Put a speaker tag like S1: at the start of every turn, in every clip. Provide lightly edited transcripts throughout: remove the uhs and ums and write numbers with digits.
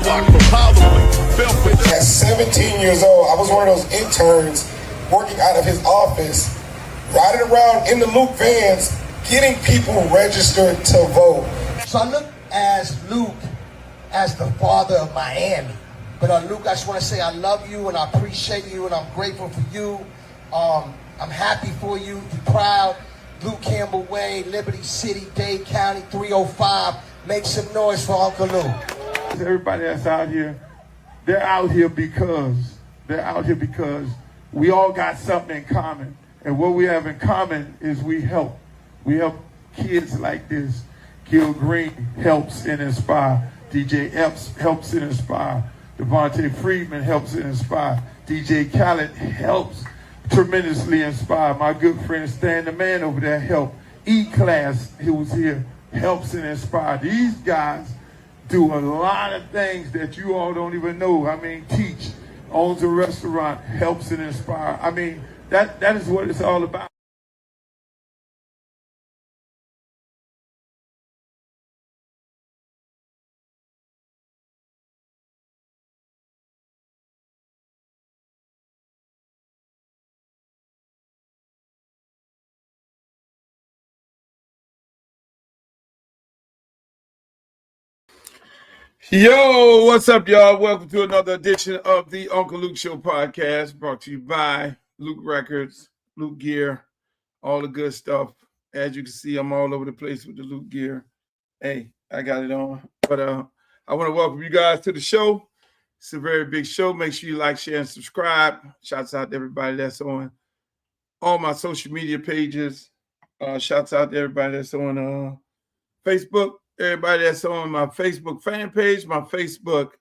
S1: block from Holloway.
S2: At 17 years old, I was one of those interns working out of his office, riding around in the Luke vans, getting people registered to vote.
S3: So I look as Luke as the father of Miami. But Luke, I just want to say I love you and I appreciate you and I'm grateful for you. I'm happy for you. You're proud. Luke Campbell Way, Liberty City, Dade County, 305. Make some noise for Uncle Luke.
S4: Everybody that's out here, they're out here because we all got something in common. And what we have in common is we help. We help kids like this. Gil Green helps and inspire. DJ Epps helps and inspire. Devontae Friedman helps and inspire. DJ Khaled helps tremendously inspire. My good friend Stan the Man over there helped. E-Class, who was here, helps and inspire. These guys do a lot of things that you all don't even know. I mean, teach, owns a restaurant, helps and inspire. I mean, that is what it's all about.
S5: Yo, what's up, y'all? Welcome to another edition of the Uncle Luke Show podcast, brought to you by Luke Records, Luke Gear, all the good stuff. As you can see, I'm all over the place with the Luke Gear. Hey, I got it on. But I want to welcome you guys to the show. It's a very big show. Make sure you like, share, and subscribe. Shouts out to everybody that's on all my social media pages. Shouts out to everybody that's on Facebook. Everybody that's on my Facebook fan page, my Facebook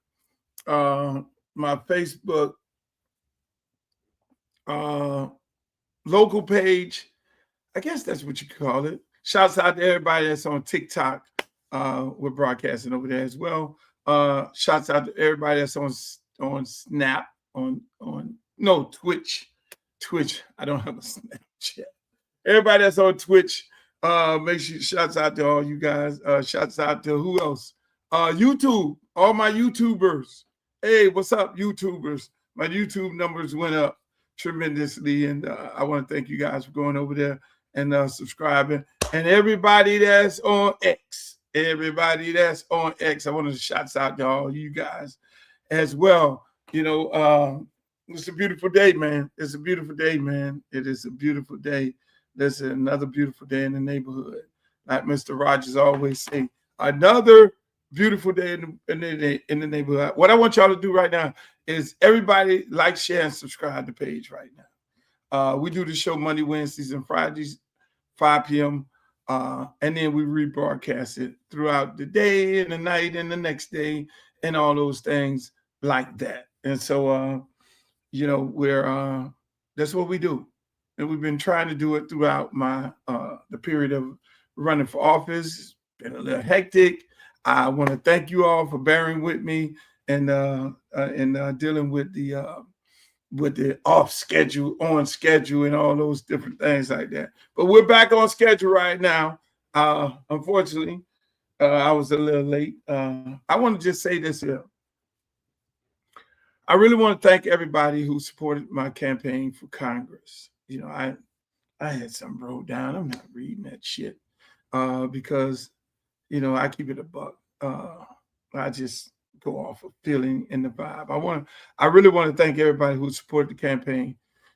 S5: local page. I guess that's what you call it. Shouts out to everybody that's on TikTok. We're broadcasting over there as well. Shouts out to everybody that's on Snap, Twitch. I don't have a Snapchat. Everybody that's on Twitch. Make sure shouts out to all you guys. Shouts out to who else? YouTube, all my YouTubers. Hey, what's up, YouTubers? My YouTube numbers went up tremendously, and I want to thank you guys for going over there and subscribing. And everybody that's on X, I want to shouts out to all you guys as well. You know, it's a beautiful day, man. It's a beautiful day, man. It is a beautiful day. This is another beautiful day in the neighborhood. Like Mr. Rogers always say, another beautiful day in the neighborhood. What I want y'all to do right now is everybody like, share, and subscribe to the page right now. We do the show Monday, Wednesdays, and Fridays, 5 p.m. And then we rebroadcast it throughout the day and the night and the next day and all those things like that. And so, you know, we're that's what we do. And we've been trying to do it throughout my the period of running for office. It's been a little hectic. I want to thank you all for bearing with me and dealing with the off schedule, on schedule, and all those different things like that. But we're back on schedule right now. Unfortunately, I was a little late. I want to just say this here. I really want to thank everybody who supported my campaign for Congress. You know, I had something wrote down. I'm not reading that shit because, you know, I keep it a buck. I just go off of feeling and the vibe. I really want to thank everybody who supported the campaign.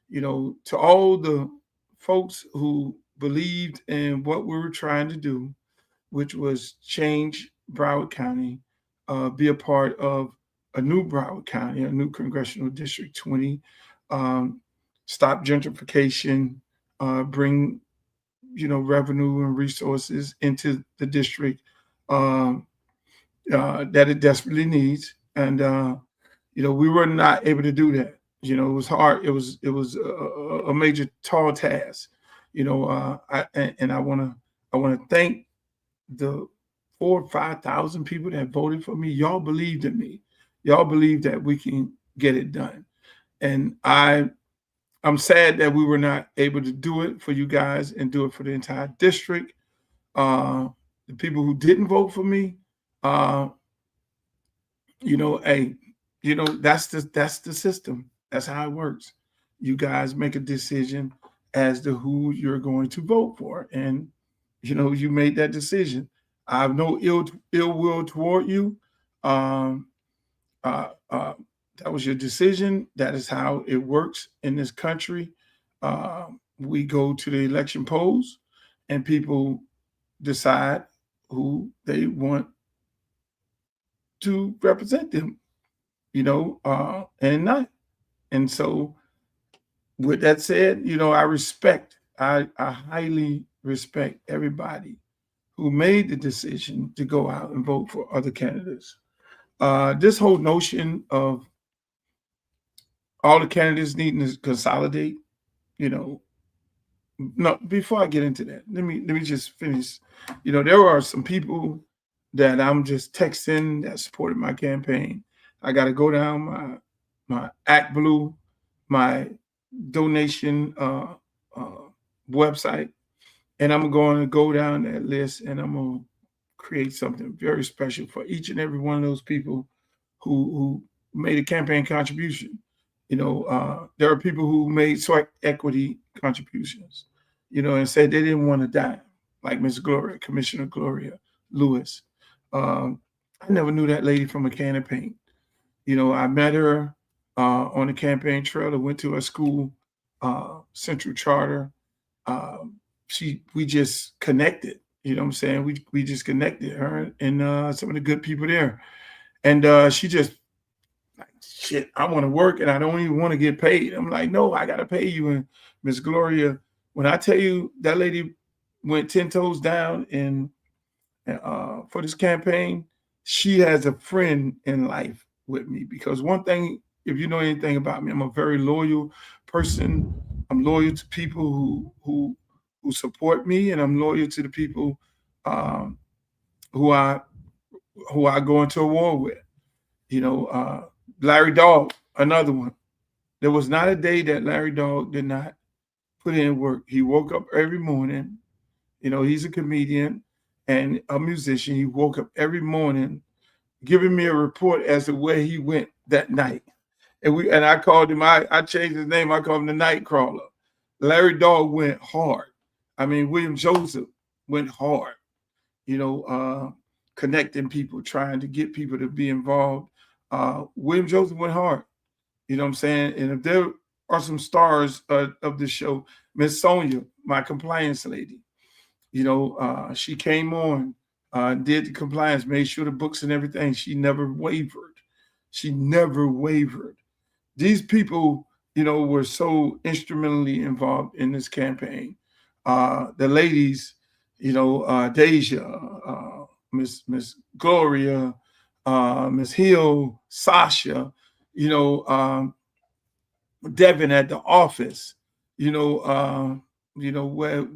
S5: You know, to all the folks who believed in what we were trying to do, which was change Broward County, be a part of a new Broward County, a new Congressional District 20, stop gentrification, bring, you know, revenue and resources into the district that it desperately needs. And, you know, we were not able to do that. You know, it was hard. It was a major tall task. You know, I want to thank the 4,000 or 5,000 people that voted for me. Y'all believed in me. Y'all believe that we can get it done. And I'm sad that we were not able to do it for you guys and do it for the entire district. The people who didn't vote for me, hey, that's the system. That's how it works. You guys make a decision as to who you're going to vote for, and you made that decision. I have no ill will toward you. Um, uh, uh, that was your decision. That is how it works in this country. We go to the election polls, and people decide who they want to represent them, and not. And so, with that said, I highly respect everybody who made the decision to go out and vote for other candidates. This whole notion of all the candidates needing to consolidate, no, before I get into that, let me just finish. There are some people that I'm just texting that supported my campaign. I got to go down my Act Blue, my donation website, and I'm going to go down that list, and I'm going to create something very special for each and every one of those people who made a campaign contribution. There are people who made sweat equity contributions, and said they didn't want to die, like Miss Gloria, Commissioner Gloria Lewis. I never knew that lady from a can of paint. I met her on the campaign trail. I went to her school, Central Charter. We just connected. You know what I'm saying? We just connected, her and some of the good people there. And she just like, shit, I want to work and I don't even want to get paid. I'm like, no, I got to pay you. And Miss Gloria, when I tell you that lady went 10 toes down for this campaign, she has a friend in life with me. Because one thing, if you know anything about me, I'm a very loyal person. I'm loyal to people who support me, and I'm loyal to the people who I go into a war with. Larry Dog, another one. There was not a day that Larry Dog did not put in work. He woke up every morning. He's a comedian and a musician. He woke up every morning giving me a report as to where he went that night. And I called him, I changed his name. I called him the Nightcrawler. Larry Dog went hard. I mean, William Joseph went hard, connecting people, trying to get people to be involved. William Joseph went hard. You know what I'm saying? And if there are some stars of the show, Miss Sonia, my compliance lady, she came on, did the compliance, made sure the books and everything. She never wavered. She never wavered. These people, were so instrumentally involved in this campaign. The ladies, Deja, Miss Gloria, Miss Hill, Sasha, Devin at the office, where,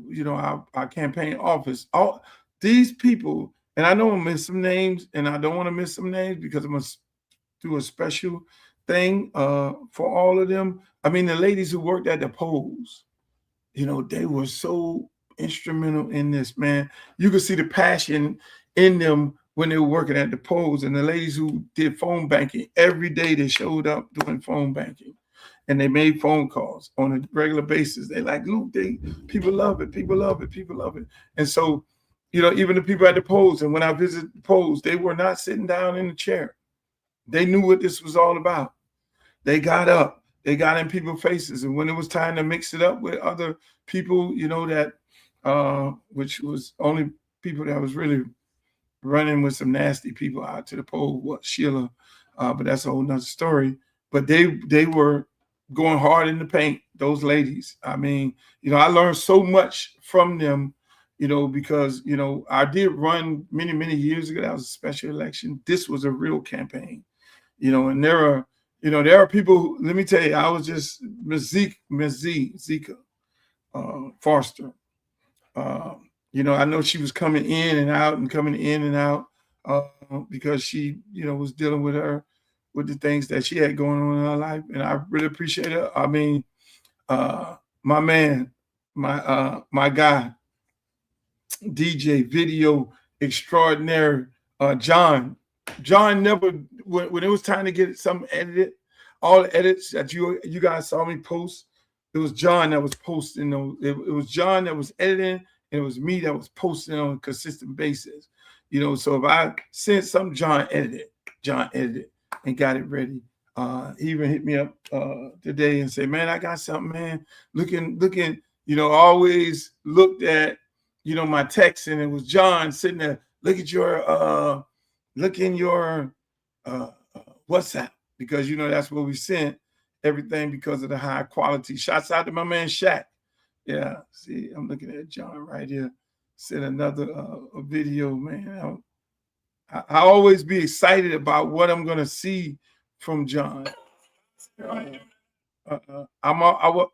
S5: our campaign office, all these people, and I know I miss some names, and I don't want to miss some names because I'm going to do a special thing for all of them. I mean, the ladies who worked at the polls, they were so instrumental in this, man. You could see the passion in them when they were working at the polls. And the ladies who did phone banking, every day they showed up doing phone banking. And they made phone calls on a regular basis. They like, Luke, people love it. People love it. People love it. And so, even the people at the polls, and when I visited the polls, they were not sitting down in the chair. They knew what this was all about. They got up. They got in people's faces. And when it was time to mix it up with other people, that which was only people that was really running with some nasty people out to the poll, Sheila, but that's a whole nother story. But they were going hard in the paint, those ladies. I mean, I learned so much from them, because, I did run many, many years ago. That was a special election. This was a real campaign, and there are people who, let me tell you, I was just Miss Zika Foster. I know she was coming in and out because she, was dealing with the things that she had going on in her life. And I really appreciate her. I mean, my man, my guy, DJ video extraordinary, John never when it was time to get something edited, all the edits that you guys saw me post, it was John that was posting those. It was John that was editing, and it was me that was posting on a consistent basis. So if I sent something, John edited and got it ready. He even hit me up today and said, "Man, I got something, man. Looking, always looked at, my text, and it was John sitting there. Look in your WhatsApp, because that's where we sent everything because of the high quality." Shouts out to my man Shaq. Yeah, see, I'm looking at John right here. Sent another video, man. I always be excited about what I'm gonna see from John. I'm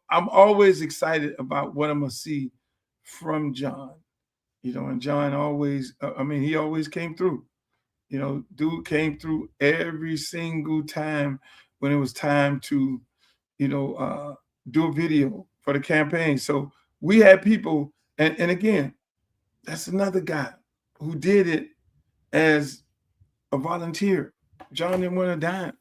S5: always excited about what I'm gonna see from John. And John always, he always came through. Dude came through every single time when it was time to, do a video for the campaign. So we had people, and again, that's another guy who did it as a volunteer. John didn't want a dime.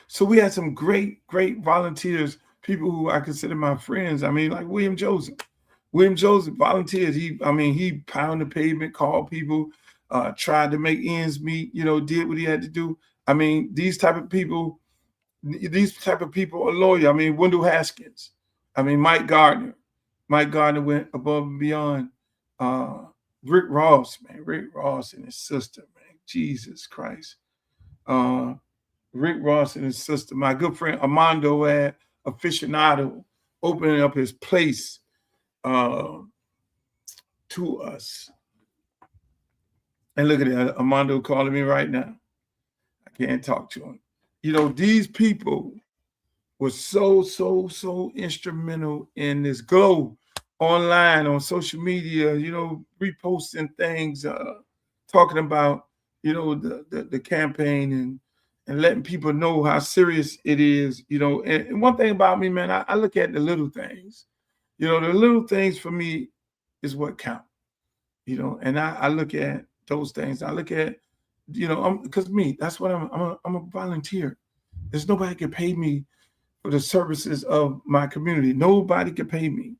S5: So we had some great volunteers, people who I consider my friends. Like William Joseph. William Joseph volunteered. He pounded the pavement, called people, tried to make ends meet, did what he had to do. These type of people are loyal. Wendell Haskins. Mike Gardner. Mike Gardner went above and beyond. Rick Ross and his sister, man. Jesus Christ. Rick Ross and his sister. My good friend Armando at Aficionado, opening up his place to us. And look at that, Armando calling me right now. I can't talk to him. These people were so instrumental in this glow online, on social media, reposting things, talking about, the campaign and letting people know how serious it is, and one thing about me, man, I look at the little things. The little things for me is what count, and I look at those things. I look at, because that's what I'm a volunteer. There's nobody can pay me for the services of my community. Nobody can pay me,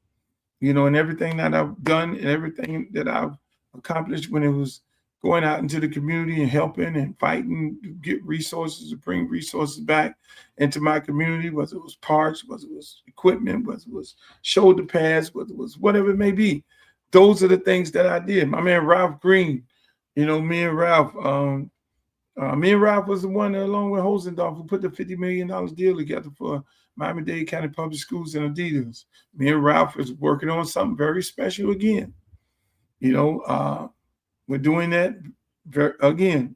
S5: and everything that I've done and everything that I've accomplished when it was going out into the community and helping and fighting to get resources, to bring resources back into my community, whether it was parks, whether it was equipment, whether it was shoulder pads, whether it was whatever it may be. Those are the things that I did. My man Ralph Green, me and Ralph was the one that, along with Hosendorf, who put the $50 million deal together for Miami-Dade County Public Schools and Adidas. Me and Ralph is working on something very special again. We're doing that again,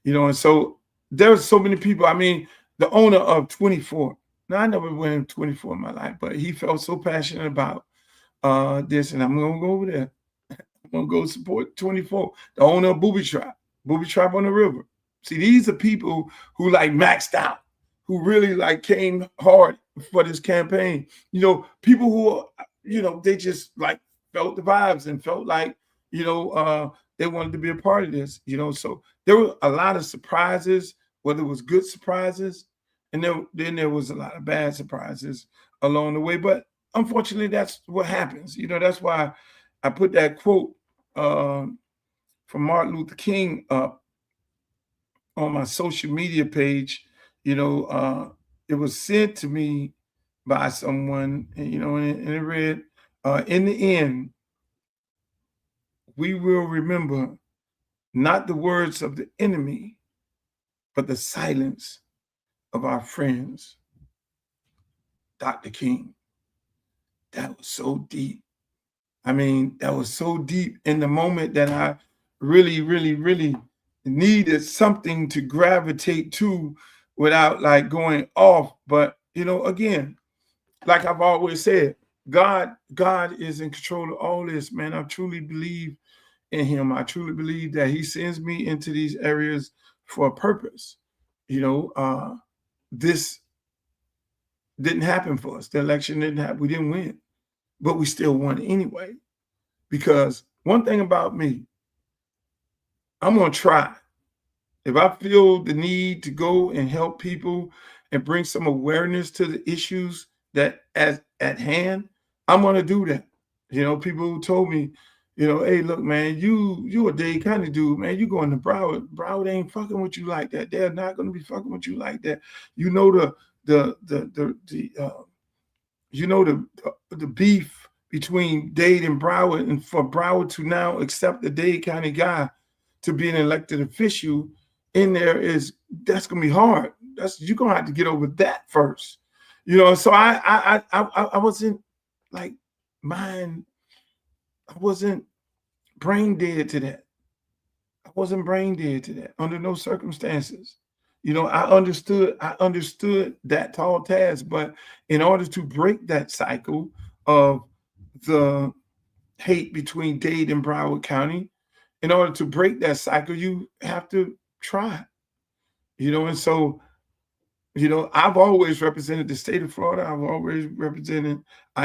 S5: and so there's so many people. The owner of 24. Now, I never went in 24 in my life, but he felt so passionate about this, and I'm going to go over there. I'm going to go support 24, the owner of Booby Trap on the river. See, these are people who maxed out, who really came hard for this campaign. People who, they just felt the vibes and felt they wanted to be a part of this, So there were a lot of surprises, whether it was good surprises, and then there was a lot of bad surprises along the way. But unfortunately, that's what happens. That's why I put that quote from Martin Luther King up on my social media page. It was sent to me by someone, and it read, in the end, we will remember not the words of the enemy, but the silence of our friends. Dr. King. That was so deep. That was so deep in the moment that I really needed something to gravitate to without going off. But, again, like I've always said, God is in control of all this, man. I truly believe in him. I truly believe that he sends me into these areas for a purpose. This didn't happen for us. The election didn't happen. We didn't win, but we still won anyway. Because one thing about me, I'm going to try. if I feel the need to go and help people and bring some awareness to the issues that at hand, I'm going to do that. You know, people who told me, you know, hey, look, man, you a Dade County dude, man. You going to Broward. Broward ain't fucking with you like that. They're not going to be fucking with you like that. You know you know the beef between Dade and Broward, and for Broward to now accept the Dade County guy to be an elected official in there that's gonna be hard. You're gonna have to get over that first. You know, so I wasn't like I wasn't brain dead to that. I wasn't brain dead to that under no circumstances. You know, I understood that tall task, but in order to break that cycle of the hate between Dade and Broward County, in order to break that cycle, you have to try. You know, and so, you know, I've always represented the state of Florida. I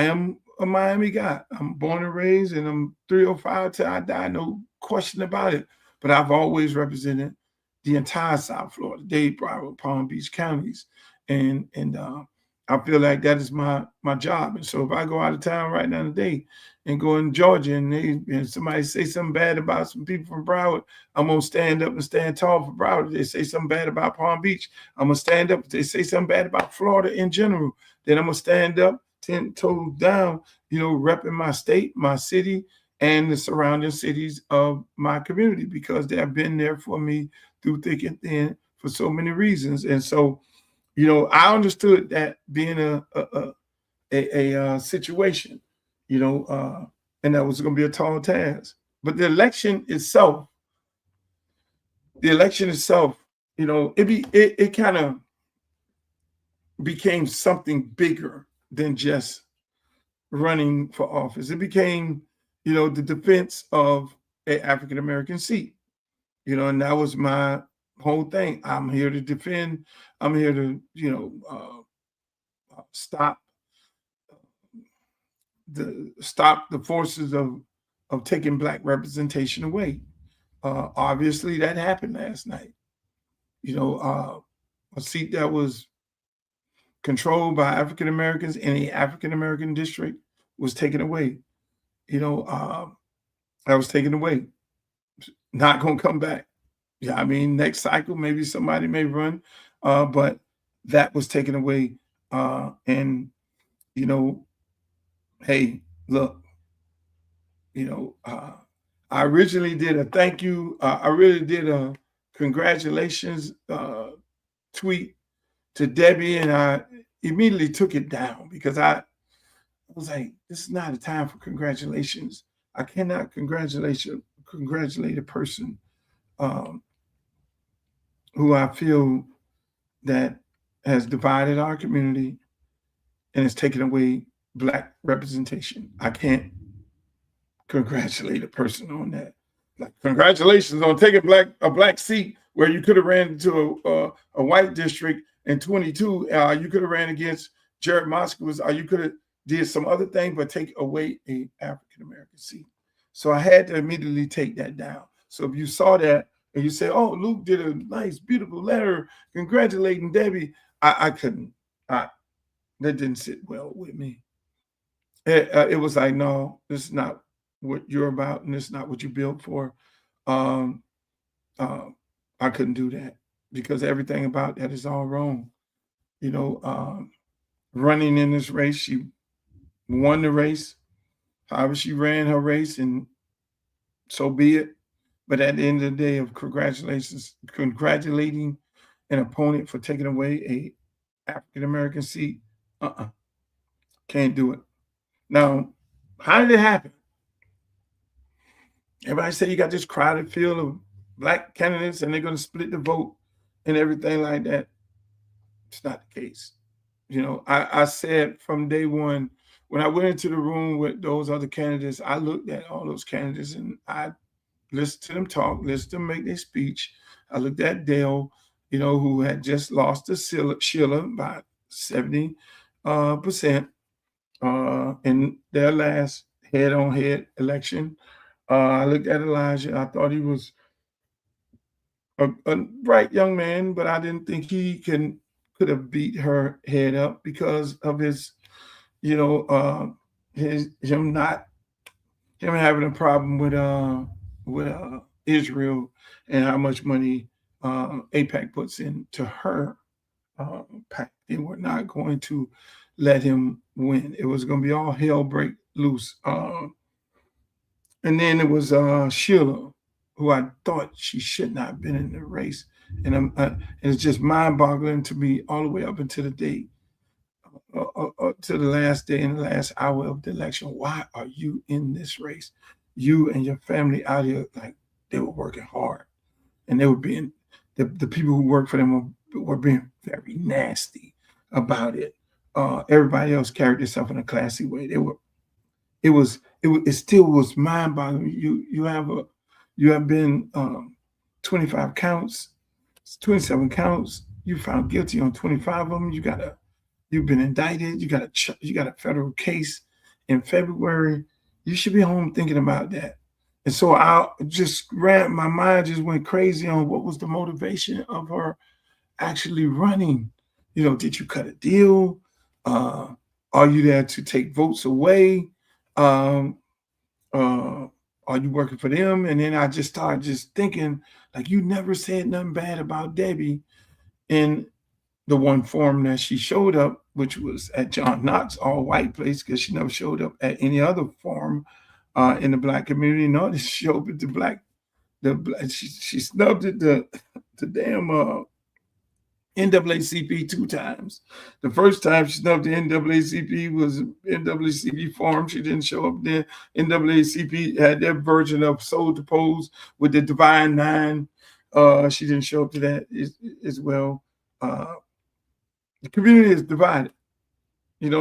S5: am a Miami guy. I'm born and raised, and I'm 305 till I die, no question about it. But I've always represented the entire South Florida, Dade, Broward, Palm Beach counties. And I feel like that is my job. And so if I go out of town right now today and go in Georgia and somebody say something bad about some people from Broward, I'm going to stand up and stand tall for Broward. If they say something bad about Palm Beach, I'm going to stand up. If they say something bad about Florida in general, then I'm going to stand up 10 toes down, you know, repping my state, my city, and the surrounding cities of my community, because they have been there for me through thick and thin for so many reasons. And so, you know, I understood that being a situation, you know, and that was going to be a tall task. But the election itself, you know, it kind of became something bigger than just running for office. It became, you know, the defense of an African American seat, you know, and that was my whole thing. I'm here to defend. I'm here to, you know, stop the forces of taking Black representation away. Obviously, that happened last night. You know, a seat that was controlled by African Americans in a African American district was taken away. You know, that was taken away. Not going to come back. Yeah, I mean, next cycle, maybe somebody may run, but that was taken away. And, you know, hey, look, you know, I originally did a thank you. I really did a congratulations tweet to Debbie, and I immediately took it down because I was like, this is not a time for congratulations. I cannot congratulate a person who I feel that has divided our community and has taken away Black representation. I can't congratulate a person on that. Like, congratulations on taking a black seat where you could have ran into a white district in 22. You could have ran against Jared Moskowitz, or you could have did some other thing, but take away a African American seat. So I had to immediately take that down. So if you saw that and you say, "Oh, Luke did a nice, beautiful letter congratulating Debbie," I couldn't. That didn't sit well with me. It was like, no, this is not what you're about, and this is not what you built for. I couldn't do that because everything about that is all wrong. You know, running in this race, she won the race. However, she ran her race, and so be it. But at the end of the day, of congratulating an opponent for taking away a African American seat, can't do it. Now, how did it happen? Everybody say you got this crowded field of Black candidates and they're going to split the vote and everything like that. It's not the case. You know, I said from day one, when I went into the room with those other candidates, I looked at all those candidates and I listened to them talk, listened to them make their speech. I looked at Dale, you know, who had just lost to Sheila by 70% in their last head-on-head election. I looked at Elijah. I thought he was a bright young man, but I didn't think he could have beat her head up because of his, him having a problem with Israel and how much money AIPAC puts into her pack. They were not going to let him win. It was going to be all hell break loose. And then it was Sheila, who I thought she should not have been in the race. And it's just mind-boggling to me all the way up until the day, to the last day and the last hour of the election. Why are you in this race? You and your family out here, like, they were working hard. And they were being, the people who worked for them were being very nasty about it. Everybody else carried themselves in a classy way. It still was mind-boggling. You have been 25 counts, 27 counts. You found guilty on 25 of them. You've been indicted. You got a federal case in February. You should be home thinking about that. And so my mind just went crazy on what was the motivation of her actually running. Did you cut a deal? Are you there to take votes away? Are you working for them? And then I just started just thinking, like, you never said nothing bad about Debbie in the one forum that she showed up, which was at John Knox all white place, because she never showed up at any other forum in the Black community. No, she showed up at she snubbed at the damn NAACP 2 times. The first time she snubbed the NAACP was NAACP forum. She didn't show up there. NAACP had their version of Soul to Pose with the Divine Nine. She didn't show up to that as well. The community is divided,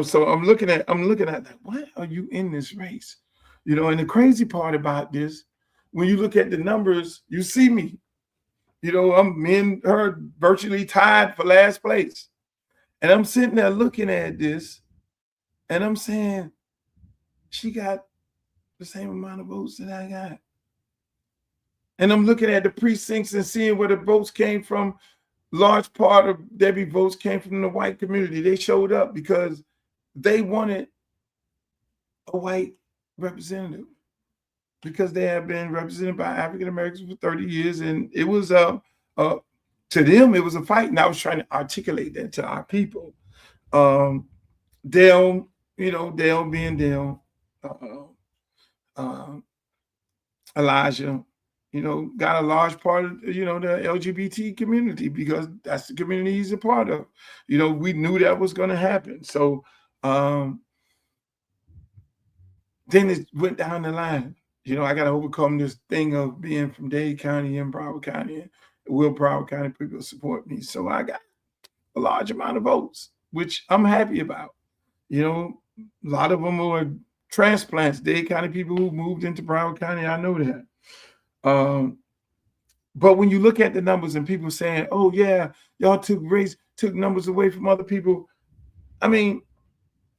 S5: so I'm looking at that. Why are you in this race? And the crazy part about this, when you look at the numbers, you see me. Me and her virtually tied for last place. And I'm sitting there looking at this, and I'm saying, she got the same amount of votes that I got. And I'm looking at the precincts and seeing where the votes came from. Large part of Debbie votes came from the white community. They showed up because they wanted a white representative, because they have been represented by African Americans for 30 years. And it was to them, it was a fight. And I was trying to articulate that to our people. Dale being Dale, Elijah, got a large part of, the LGBT community, because that's the community he's a part of. We knew that was going to happen. So then it went down the line. I got to overcome this thing of being from Dade County and Broward County, and will Broward County people support me? So I got a large amount of votes, which I'm happy about. A lot of them were transplants, Dade County people who moved into Broward County. I know that. But when you look at the numbers and people saying, oh yeah, y'all took numbers away from other people. I mean,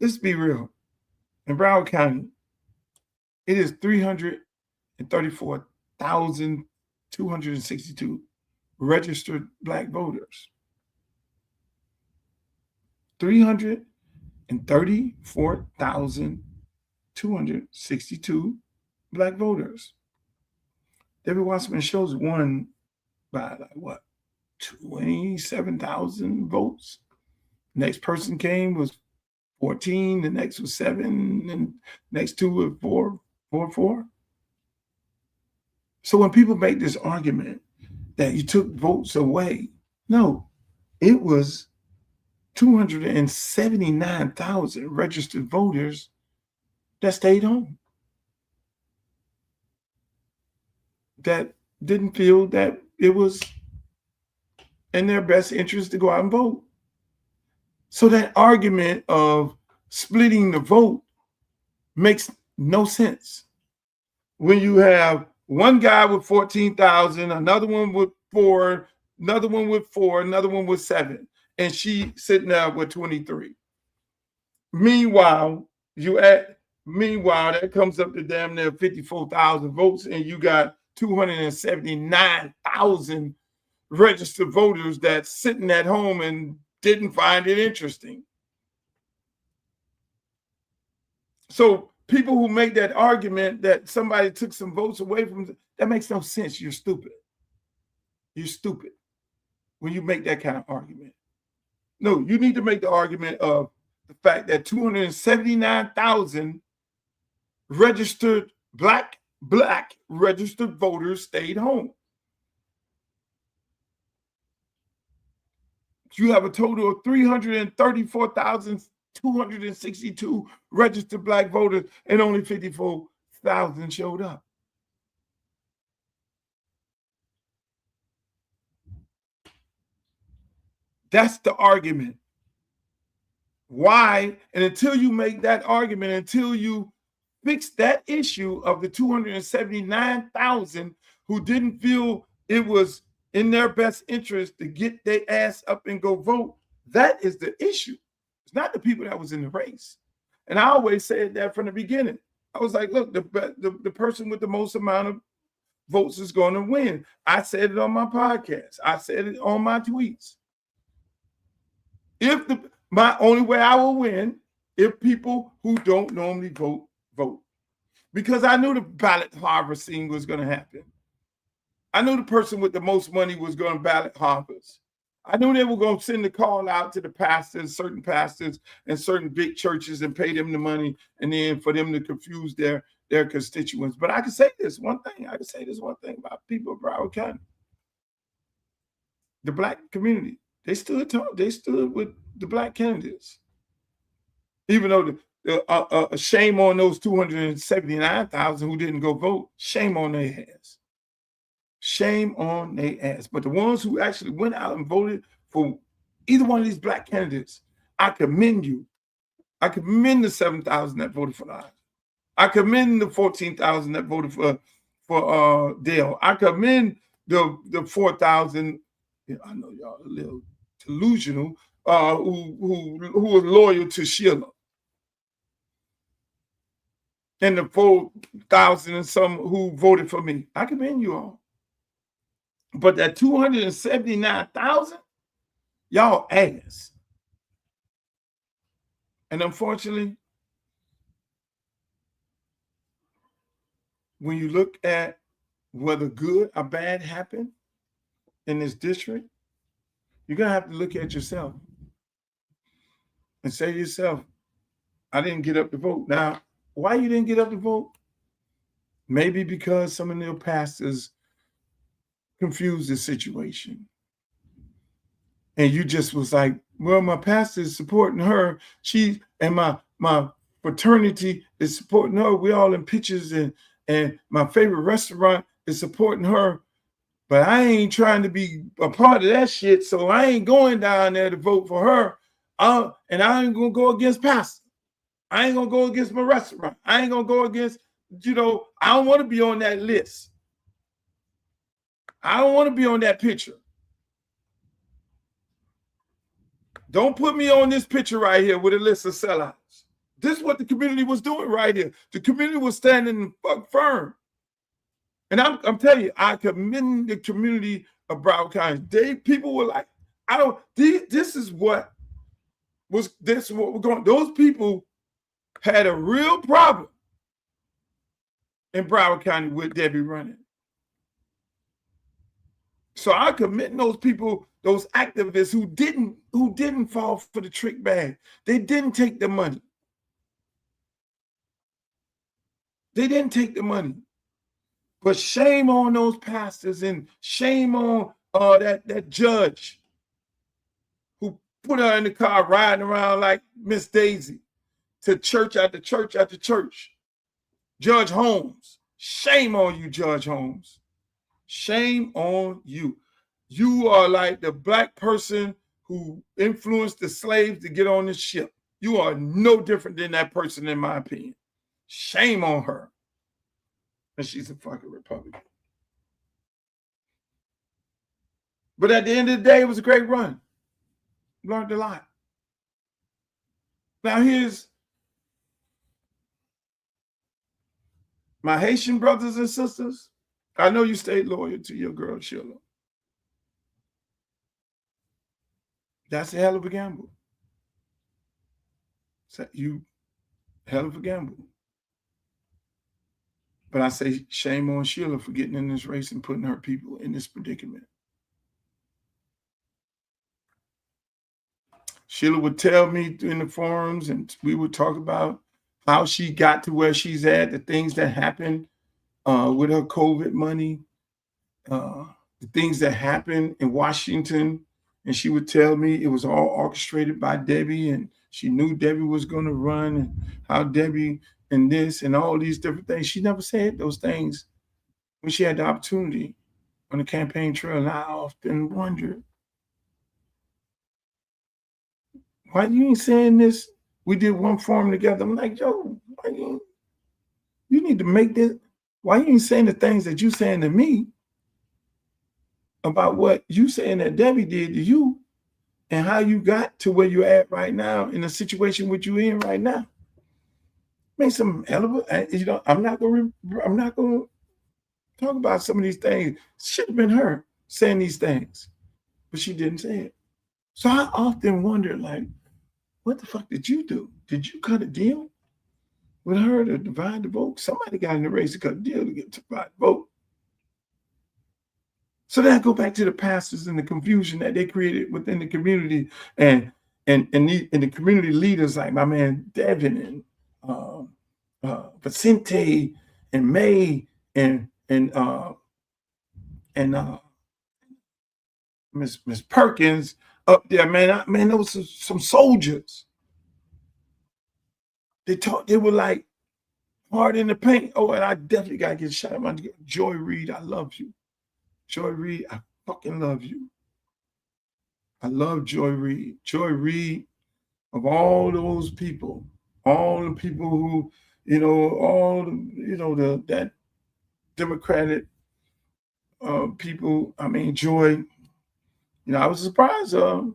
S5: let's be real. In Broward County, it is 334,262 registered Black voters. 334,262 Black voters. Debbie Wasserman Schultz won by 27,000 votes. Next person came was 14. The next was 7, and next two were 4. So when people make this argument that you took votes away, no, it was 279,000 registered voters that stayed home, that didn't feel that it was in their best interest to go out and vote. So that argument of splitting the vote makes no sense. When you have one guy with 14,000, another one with 4, another one with 4, another one with 7, and she sitting there with 23. Meanwhile, that comes up to damn near 54,000 votes, and you got 279,000 registered voters that's sitting at home and didn't find it interesting. So people who make that argument that somebody took some votes away from, that makes no sense. You're stupid. You're stupid when you make that kind of argument. No, you need to make the argument of the fact that 279,000 registered black registered voters stayed home. You have a total of 334,262 registered black voters, and only 54,000 showed up. That's the argument. Why? And until you make that argument, until you fix that issue of the 279,000 who didn't feel it was in their best interest to get their ass up and go vote, that is the issue. It's not the people that was in the race. And I always said that from the beginning. I was like, look, the person with the most amount of votes is going to win. I said it on my podcast. I said it on my tweets. My only way I will win if people who don't normally vote. Because I knew the ballot harvesting was going to happen. I knew the person with the most money was going to ballot harvest. I knew they were going to send the call out to the pastors, certain pastors and certain big churches, and pay them the money, and then for them to confuse their constituents. But I can say this one thing. About people of Broward County. The black community. They stood with the black candidates. Even though shame on those 279,000 who didn't go vote. Shame on their ass. Shame on their ass. But the ones who actually went out and voted for either one of these black candidates, I commend you. I commend the 7,000 that voted for us. I commend the 14,000 that voted for Dale. I commend the 4,000. I know y'all a little delusional. Who was loyal to Sheila. And the 4,000 and some who voted for me. I commend you all. But that 279,000, y'all ass. And unfortunately, when you look at whether good or bad happened in this district, you're going to have to look at yourself and say to yourself, I didn't get up to vote. Now, why you didn't get up to vote? Maybe because some of their pastors confused the situation. And you just was like, well, my pastor is supporting her. She and my fraternity is supporting her. We all in pictures, and my favorite restaurant is supporting her. But I ain't trying to be a part of that shit, so I ain't going down there to vote for her. And I ain't gonna go against pastor. I ain't gonna go against my restaurant. I ain't gonna go against, I don't want to be on that list. I don't want to be on that picture. Don't put me on this picture right here with a list of sellouts. This is what the community was doing right here. The community was standing firm. And I'm telling you, I commend the community of Broward County. People were like, this is what we're going. Those people had a real problem in Broward County with Debbie running. So I commend those people, those activists who didn't fall for the trick bag. They didn't take the money. But shame on those pastors, and shame on that judge who put her in the car riding around like Miss Daisy to church after church after church. Judge Holmes. Shame on you, Judge Holmes. Shame on you. You are like the black person who influenced the slaves to get on the ship. You are no different than that person, in my opinion. Shame on her. And she's a fucking Republican. But at the end of the day, it was a great run. Learned a lot. Now here's my Haitian brothers and sisters. I know you stayed loyal to your girl, Sheila. That's a hell of a gamble. You hell of a gamble. But I say shame on Sheila for getting in this race and putting her people in this predicament. Sheila would tell me in the forums, and we would talk about how she got to where she's at, the things that happened with her COVID money, the things that happened in Washington. And she would tell me it was all orchestrated by Debbie, and she knew Debbie was going to run, and how Debbie and this and all these different things. She never said those things when she had the opportunity on the campaign trail. And I often wondered, why you ain't saying this? We did one forum together. I'm like, yo, you need to make this. Why you ain't saying the things that you saying to me about what you saying that Debbie did to you and how you got to where you're at right now in the situation which you're in right now? Make some hell of a, I'm not gonna talk about some of these things. Should have been her saying these things, but she didn't say it. So I often wonder, like, what the fuck did you do? Did you cut a deal with her to divide the vote? Somebody got in the race to cut a deal to get to divide the vote. So then I go back to the pastors and the confusion that they created within the community, and the community leaders like my man Devin and Vicente and May and Miss Perkins up there, man, those some soldiers. They were like hard in the paint. Oh, and I definitely gotta get a shout out to Joy Reid. I love you. Joy Reid, I fucking love you. I love Joy Reid. Joy Reid, of all those people, all the people who, that Democratic people, I mean, Joy, I was surprised. Roland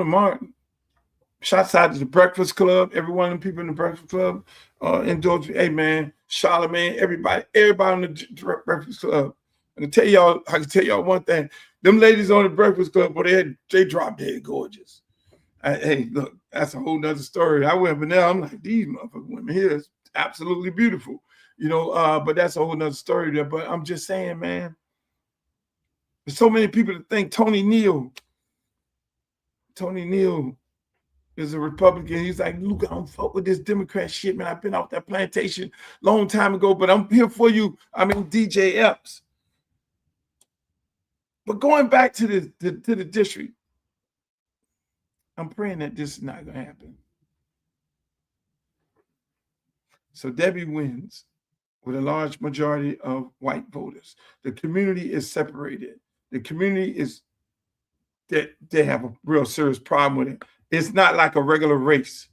S5: Martin, shouts out to the Breakfast Club, every one of the people in the Breakfast Club endorsed me. Hey, man, Charlamagne, everybody on the Breakfast Club. I can tell y'all one thing. Them ladies on the Breakfast Club, boy, they drop dead gorgeous. Hey, look, that's a whole nother story. I went up there, I'm like, these motherfucking women here is absolutely beautiful. But that's a whole nother story there. But I'm just saying, man, there's so many people that think Tony Neal is a Republican. He's like, Luke, I don't fuck with this Democrat shit, man. I've been off that plantation long time ago, but I'm here for you. I mean, DJ Epps. But going back to the district, I'm praying that this is not going to happen. So Debbie wins with a large majority of white voters. The community is separated. The community is, they have a real serious problem with it. It's not like a regular race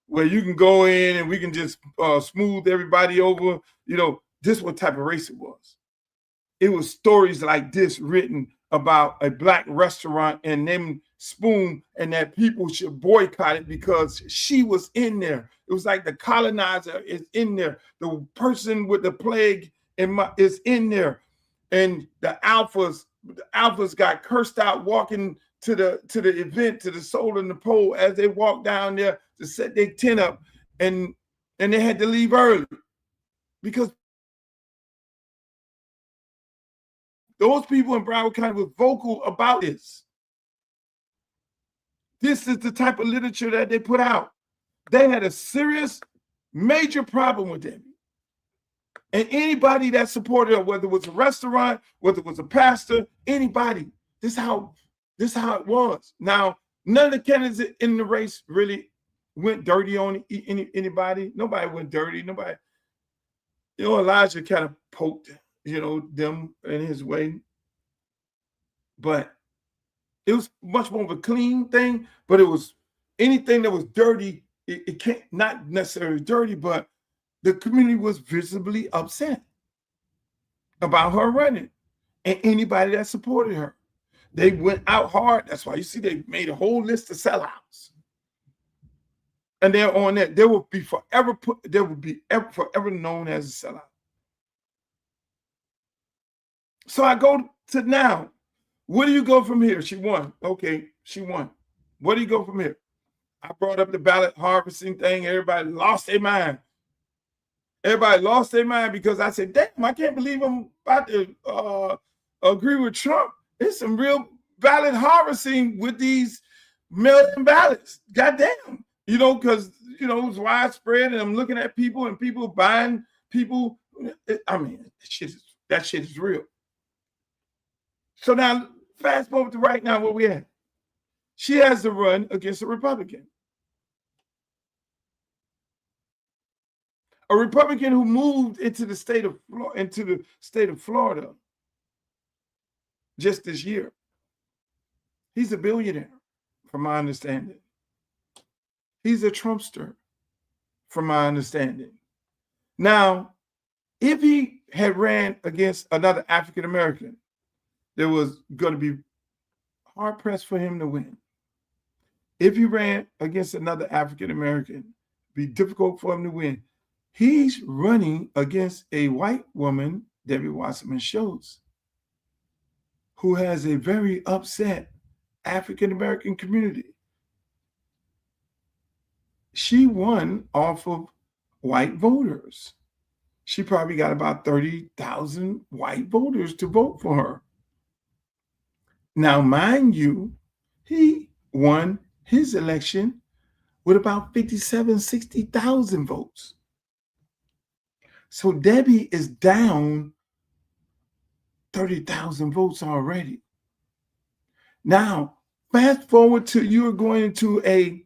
S5: where you can go in and we can just smooth everybody over. This what type of race it was. It was stories like this written about a black restaurant and them Spoon, and that people should boycott it because she was in there. It was like the colonizer is in there. The person with the plague is in there. And the alphas got cursed out walking to the event, to the soul in the pole, as they walked down there to set their tent up, and they had to leave early because those people in Broward County were vocal about this. This is the type of literature that they put out. They had a serious, major problem with them. And anybody that supported her, whether it was a restaurant, whether it was a pastor, anybody, this is how it was. Now, none of the candidates in the race really went dirty on anybody. Nobody went dirty. Nobody. Elijah kind of poked, them in his way. But it was much more of a clean thing, but it was anything that was dirty, it can't, not necessarily dirty, but the community was visibly upset about her running and anybody that supported her. They went out hard. That's why you see they made a whole list of sellouts. And they're on that. They will be forever known as a sellout. So I go to now. Where do you go from here? She won. Okay, she won. Where do you go from here? I brought up the ballot harvesting thing. Everybody lost their mind. Everybody lost their mind because I said, damn, I can't believe I'm about to agree with Trump. There's some real ballot harvesting with these mail-in ballots. Goddamn. You know, because, you know, it was widespread and I'm looking at people and people buying people. I mean, that shit is real. So now, fast forward to right now where we at. She has to run against a Republican. A Republican who moved into the state of Florida just this year. He's a billionaire, from my understanding. He's a Trumpster, from my understanding. Now, if he had ran against another African American, there was going to be hard pressed for him to win. If he ran against another African American, it'd be difficult for him to win. He's running against a white woman, Debbie Wasserman Schultz, who has a very upset African American community. She won off of white voters. She probably got about 30,000 white voters to vote for her. Now, mind you, he won his election with about 60,000 votes. So Debbie is down 30,000 votes already. Now, fast forward to you're going into a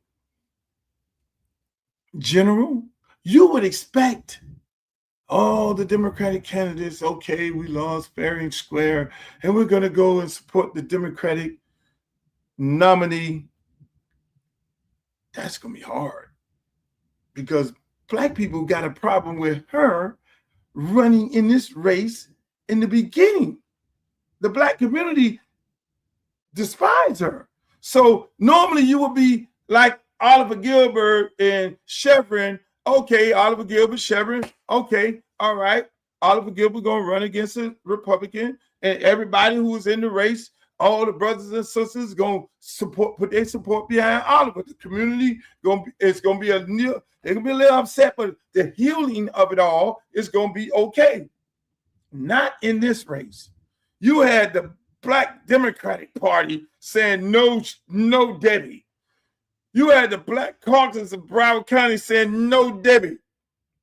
S5: general, you would expect all the Democratic candidates, okay, we lost fair and square, and we're going to go and support the Democratic nominee. That's going to be hard because Black people got a problem with her running in this race in the beginning. The Black community despise her. So normally you would be like Oliver Gilbert and Chevron. Okay, Oliver Gilbert, Chevron. Okay, all right. Oliver Gilbert going to run against a Republican, and everybody who is in the race, all the brothers and sisters going to put their support behind Oliver. The community it's going to be they're going to be a little upset, but the healing of it all is going to be okay. Not in this race. You had the Black Democratic Party saying no Debbie. You had the Black Caucus of Broward County saying no Debbie.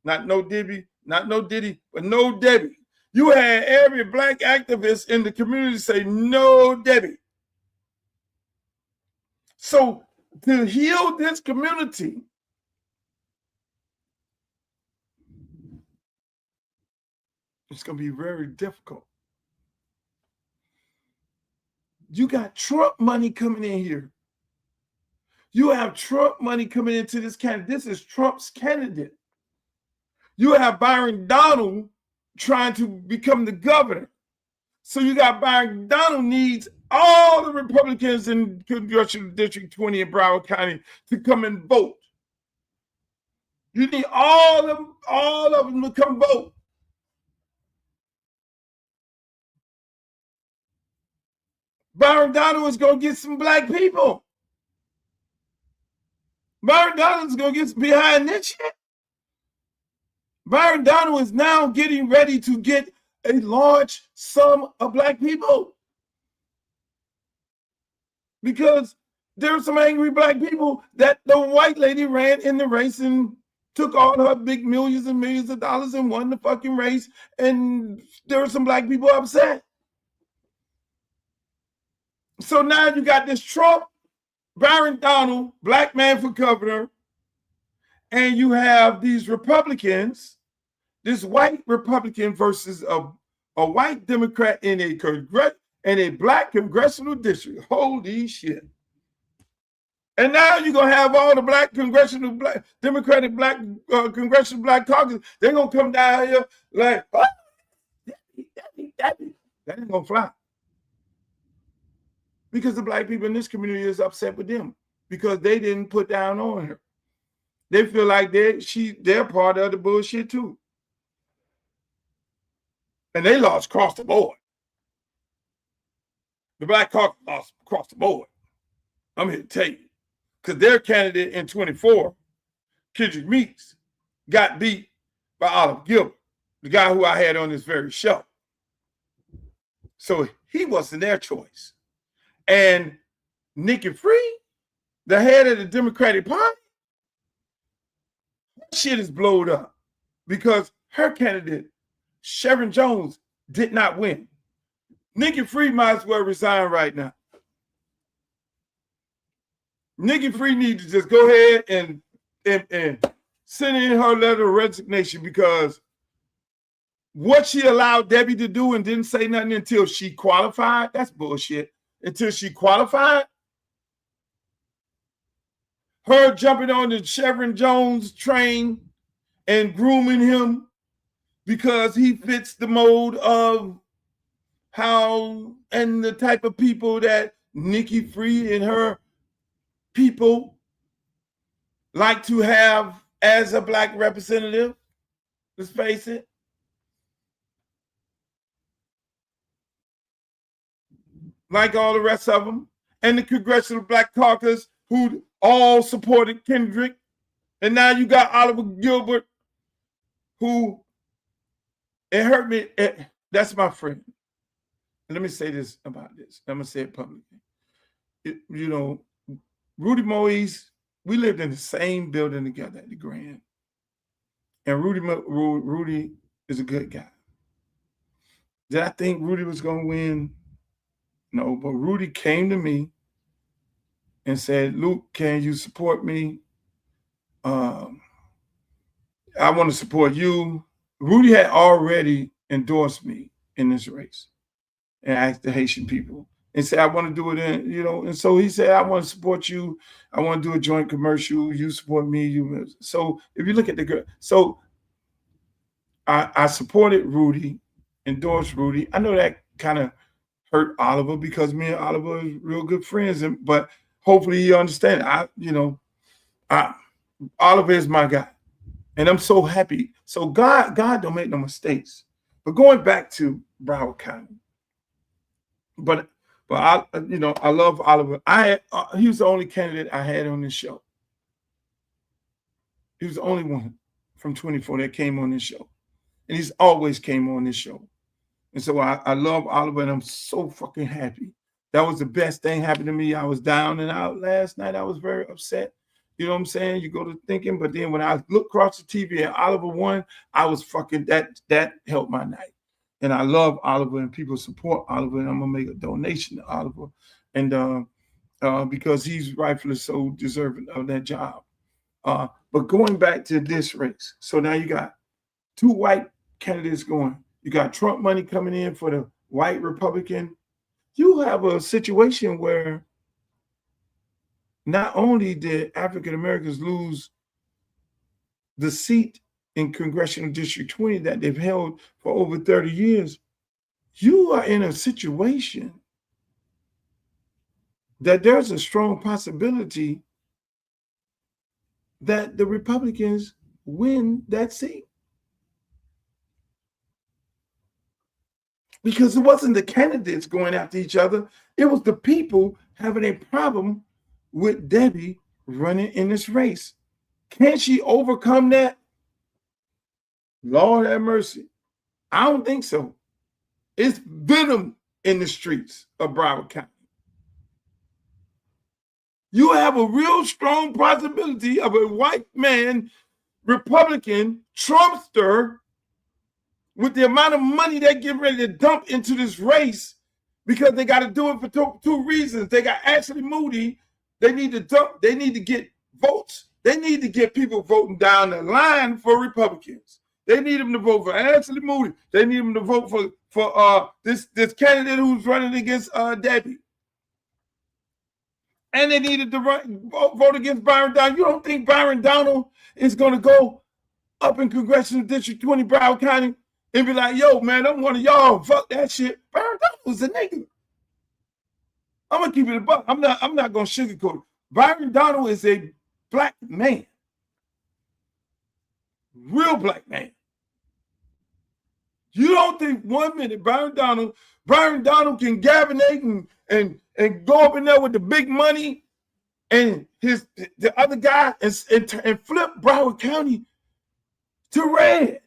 S5: Not no Debbie, not no Diddy, but no Debbie. You had every Black activist in the community say no Debbie. So to heal this community, it's going to be very difficult. You got Trump money coming in here. You have Trump money coming into this candidate. This is Trump's candidate. You have Byron Donald trying to become the governor. So you got Byron Donald needs all the Republicans in Congressional District 20 in Broward County to come and vote. You need all of them to come vote. Byron Donald is going to get some Black people. Byron Donald is going to get behind this shit. Byron Donald is now getting ready to get a large sum of Black people. Because there are some angry Black people that the white lady ran in the race and took all her big millions and millions of dollars and won the fucking race. And there are some Black people upset. So now you got this Trump, Byron Donald, Black man for governor, and you have these Republicans, this white Republican versus a white Democrat in a Black congressional district. Holy shit. And now you're going to have all the Black congressional, Black Democratic, Black congressional Black caucus. They're going to come down here like, oh, that ain't going to fly. Because the Black people in this community is upset with them because they didn't put down on her. They feel like they're part of the bullshit too. And they lost across the board. The Black Caucus lost across the board. I'm here to tell you. Because their candidate in 24, Kendrick Meeks, got beat by Oliver Gilbert, the guy who I had on this very show. So he wasn't their choice. And Nikki Free, the head of the Democratic Party, shit is blowed up because her candidate, Sharon Jones, did not win. Nikki Free might as well resign right now. Nikki Free needs to just go ahead and send in her letter of resignation because what she allowed Debbie to do and didn't say nothing until she qualified, that's bullshit. Until she qualified, her jumping on the Sharon Jones train and grooming him because he fits the mold of how and the type of people that Nikki Free and her people like to have as a black representative. Let's face it. Like all the rest of them. And the Congressional Black Caucus, who all supported Kendrick. And now you got Oliver Gilbert, who, it hurt me. That's my friend. And let me say this about this. I'm going to say it publicly. Rudy Moise, we lived in the same building together at the Grand. And Rudy is a good guy. Did I think Rudy was going to win? No, but Rudy came to me and said, Luke, can you support me? I want to support you. Rudy had already endorsed me in this race and asked the Haitian people and said, I want to do it and so he said, I want to support you. I want to do a joint commercial. You support me. So if you look at so I supported Rudy, endorsed Rudy. I know that kind of hurt Oliver because me and Oliver are real good friends, but hopefully you understand. Oliver is my guy, and I'm so happy. So God don't make no mistakes. But going back to Broward County, but I love Oliver. He was the only candidate I had on this show. He was the only one from 24 that came on this show, and he's always came on this show. And so I love Oliver, and I'm so fucking happy. That was the best thing happened to me. I was down and out last night. I was very upset. You know what I'm saying? You go to thinking, but then when I looked across the TV and Oliver won, I was fucking, that helped my night. And I love Oliver, and people support Oliver, and I'm gonna make a donation to Oliver, and because he's rightfully so deserving of that job. But going back to this race, so now you got two white candidates going. You got Trump money coming in for the white Republican. You have a situation where not only did African Americans lose the seat in Congressional District 20 that they've held for over 30 years, you are in a situation that there's a strong possibility that the Republicans win that seat. Because it wasn't the candidates going after each other. It was the people having a problem with Debbie running in this race. Can she overcome that? Lord have mercy. I don't think so. It's venom in the streets of Broward County. You have a real strong possibility of a white man, Republican, Trumpster, with the amount of money they get ready to dump into this race, because they got to do it for two reasons. They got Ashley Moody. They need to get votes. They need to get people voting down the line for Republicans. They need them to vote for Ashley Moody. They need them to vote for this candidate who's running against Debbie. And they needed to vote against Byron Donald. You don't think Byron Donald is going to go up in Congressional District 20, Broward County, and be like, yo, man, I'm one of y'all. Fuck that shit. Byron Donald was a nigga. I'm going to keep it a buck. I'm not going to sugarcoat it. Byron Donald is a black man. Real black man. You don't think 1 minute Byron Donald can gavinate and go up in there with the big money and the other guy and flip Broward County to red.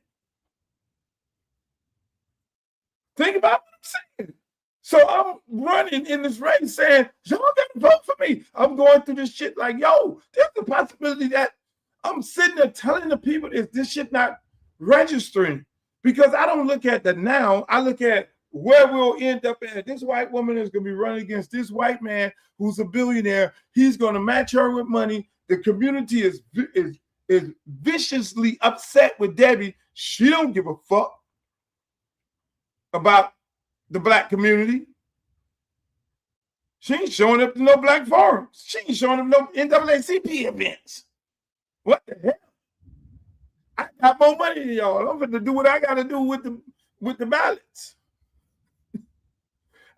S5: Think about what I'm saying. So I'm running in this race saying, y'all gotta vote for me. I'm going through this shit like, yo, there's a possibility that I'm sitting there telling the people this shit not registering, because I don't look at the now, I look at where we'll end up at. This white woman is going to be running against this white man who's a billionaire. He's going to match her with money. The community is viciously upset with Debbie. She don't give a fuck about the black community. She ain't showing up to no black forums. She ain't showing up no NAACP events. What the hell? I got more money than y'all. I'm going to do what I got to do with the ballots.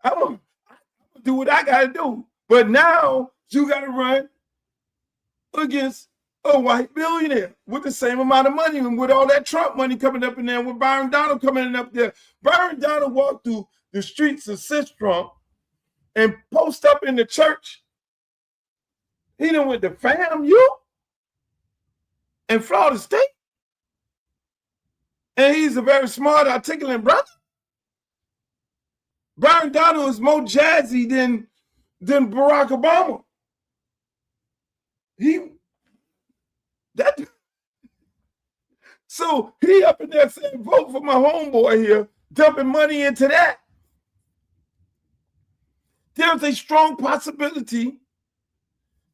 S5: I'm going to do what I got to do. But now you got to run against a white billionaire with the same amount of money, and with all that Trump money coming up in there, with Byron Donald coming up there. Byron Donald walked through the streets of Trump and post up in the church. He done went to FAMU in Florida State. And he's a very smart, articulate brother. Byron Donald is more jazzy than Barack Obama. So he up in there saying, vote for my homeboy here, dumping money into that. There's a strong possibility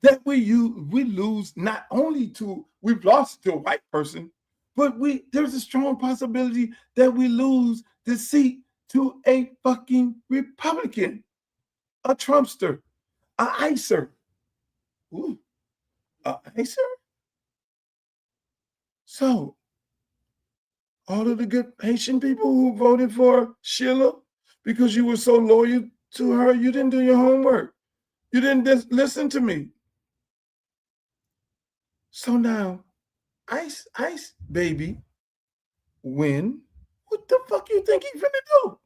S5: that we lose not only we've lost to a white person, but there's a strong possibility that we lose the seat to a fucking Republican, a Trumpster, a ICER. Ooh, a ICER? So, all of the good Haitian people who voted for Sheila because you were so loyal to her, you didn't do your homework. You didn't listen to me. So now, Ice baby, win. What the fuck you think he's finna do?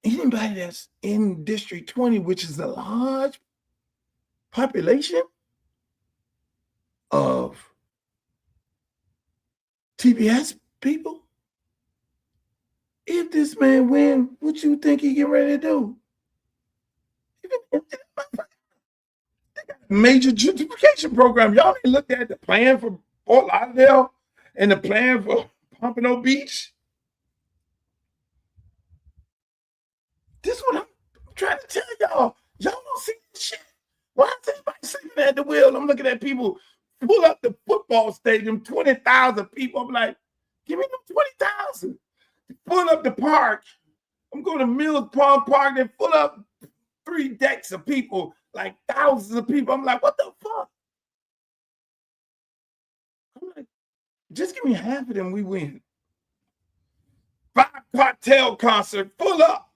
S5: Anybody that's in District 20, which is a large population of TPS people, if this man win, what you think he get ready to do? Major gentrification program. Y'all ain't looked at the plan for Fort Lauderdale and the plan for Pompano Beach. This is what I'm trying to tell y'all. Y'all don't see this shit. Why is everybody sleeping at the wheel? I'm looking at people pull up the football stadium, 20,000 people. I'm like, give me them 20,000. Pull up the park. I'm going to Mills Park, they pull up 3 decks of people, like thousands of people. I'm like, what the fuck? I'm like, just give me half of them, we win. 5 cartel concert, full up.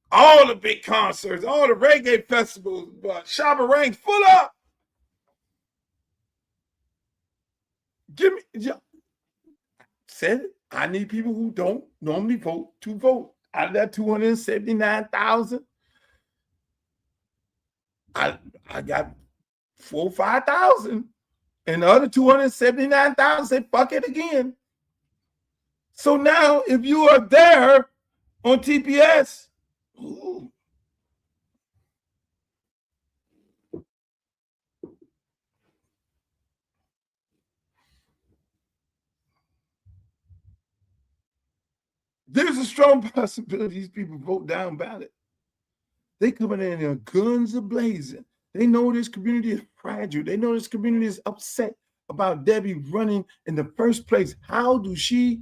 S5: All the big concerts, all the reggae festivals, Shabba Ranks, full up. Give me, said it. I need people who don't normally vote to vote. Out of that 279,000, I got 4,000 or 5,000, and the other 279,000 said fuck it again. So now, if you are there on TPS, ooh, there's a strong possibility these people vote down ballot. They coming in there, guns are blazing. They know this community is fragile. They know this community is upset about Debbie running in the first place. How do she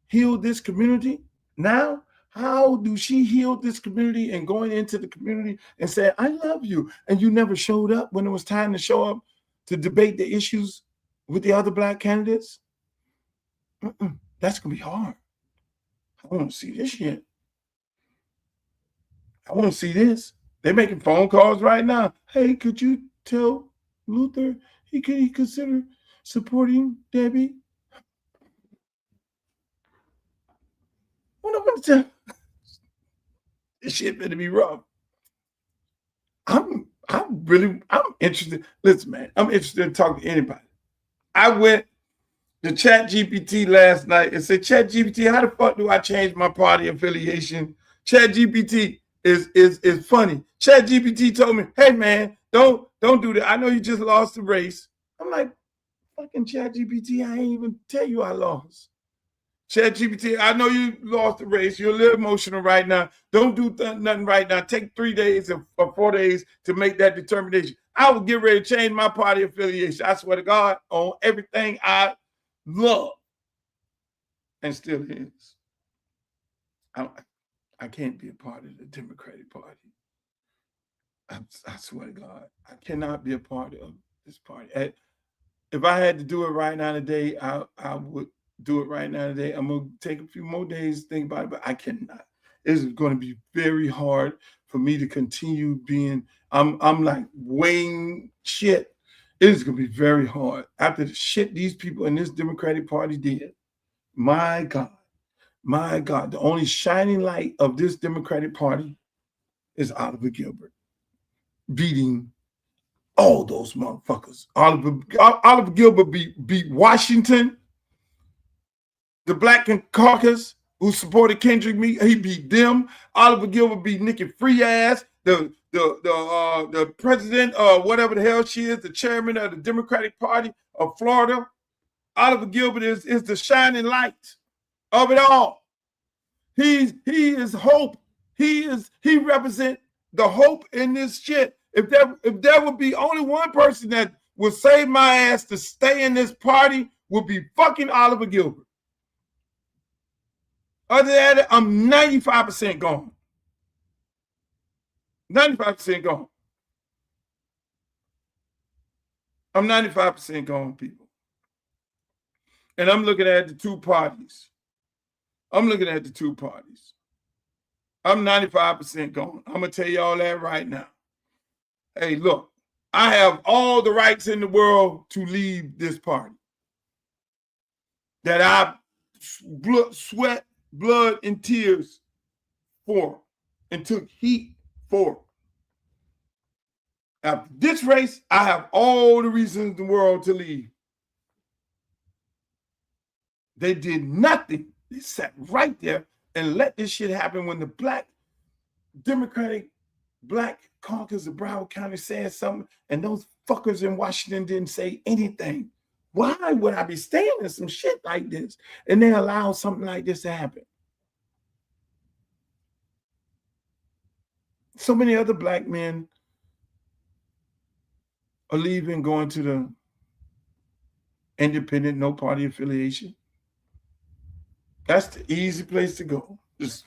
S5: heal this community now? How do she heal this community and going into the community and say, I love you, and you never showed up when it was time to show up to debate the issues with the other black candidates? That's going to be hard. I want to see this shit. I want to see this. They're making phone calls right now. Hey, could you tell Luther he consider supporting Debbie? What am I going to tell? This shit better be rough. I'm interested. Listen, man, I'm interested in talking to anybody. I went to ChatGPT last night and said, ChatGPT, how the fuck do I change my party affiliation? ChatGPT is funny. ChatGPT told me, hey man, don't do that. I know you just lost the race. I'm like, fucking ChatGPT, I ain't even tell you I lost. ChatGPT, I know you lost the race. You're a little emotional right now. Don't do nothing right now. Take 3 days or 4 days to make that determination. I will get ready to change my party affiliation. I swear to God, on everything I love, and still is. I can't be a part of the Democratic Party. I swear to God, I cannot be a part of this party. If I had to do it right now today, I would do it right now today. I'm gonna take a few more days to think about it, but I cannot. It's going to be very hard for me to continue being. I'm like weighing shit. It is gonna be very hard after the shit these people in this Democratic Party did. My God, the only shining light of this Democratic Party is Oliver Gilbert beating all those motherfuckers. Oliver Gilbert beat Washington. The Black Caucus, who supported Kendrick, he beat them. Oliver Gilbert beat Nikki Freeass, the president, whatever the hell she is, the chairman of the Democratic Party of Florida. Oliver Gilbert is the shining light of it all. He is hope. He represents the hope in this shit. If there would be only one person that would save my ass to stay in this party, would be fucking Oliver Gilbert. Other than that, I'm 95% gone. 95% gone. I'm 95% gone, people. And I'm looking at the two parties. I'm 95% gone. I'm going to tell y'all that right now. Hey, look, I have all the rights in the world to leave this party that I sweat, blood, and tears for and took heat for. After this race, I have all the reasons in the world to leave. They did nothing. They sat right there and let this shit happen when the Democratic Black Caucus of Broward County said something and those fuckers in Washington didn't say anything. Why would I be staying in some shit like this and they allow something like this to happen? So many other black men are leaving, going to the independent, no party affiliation. That's the easy place to go. Just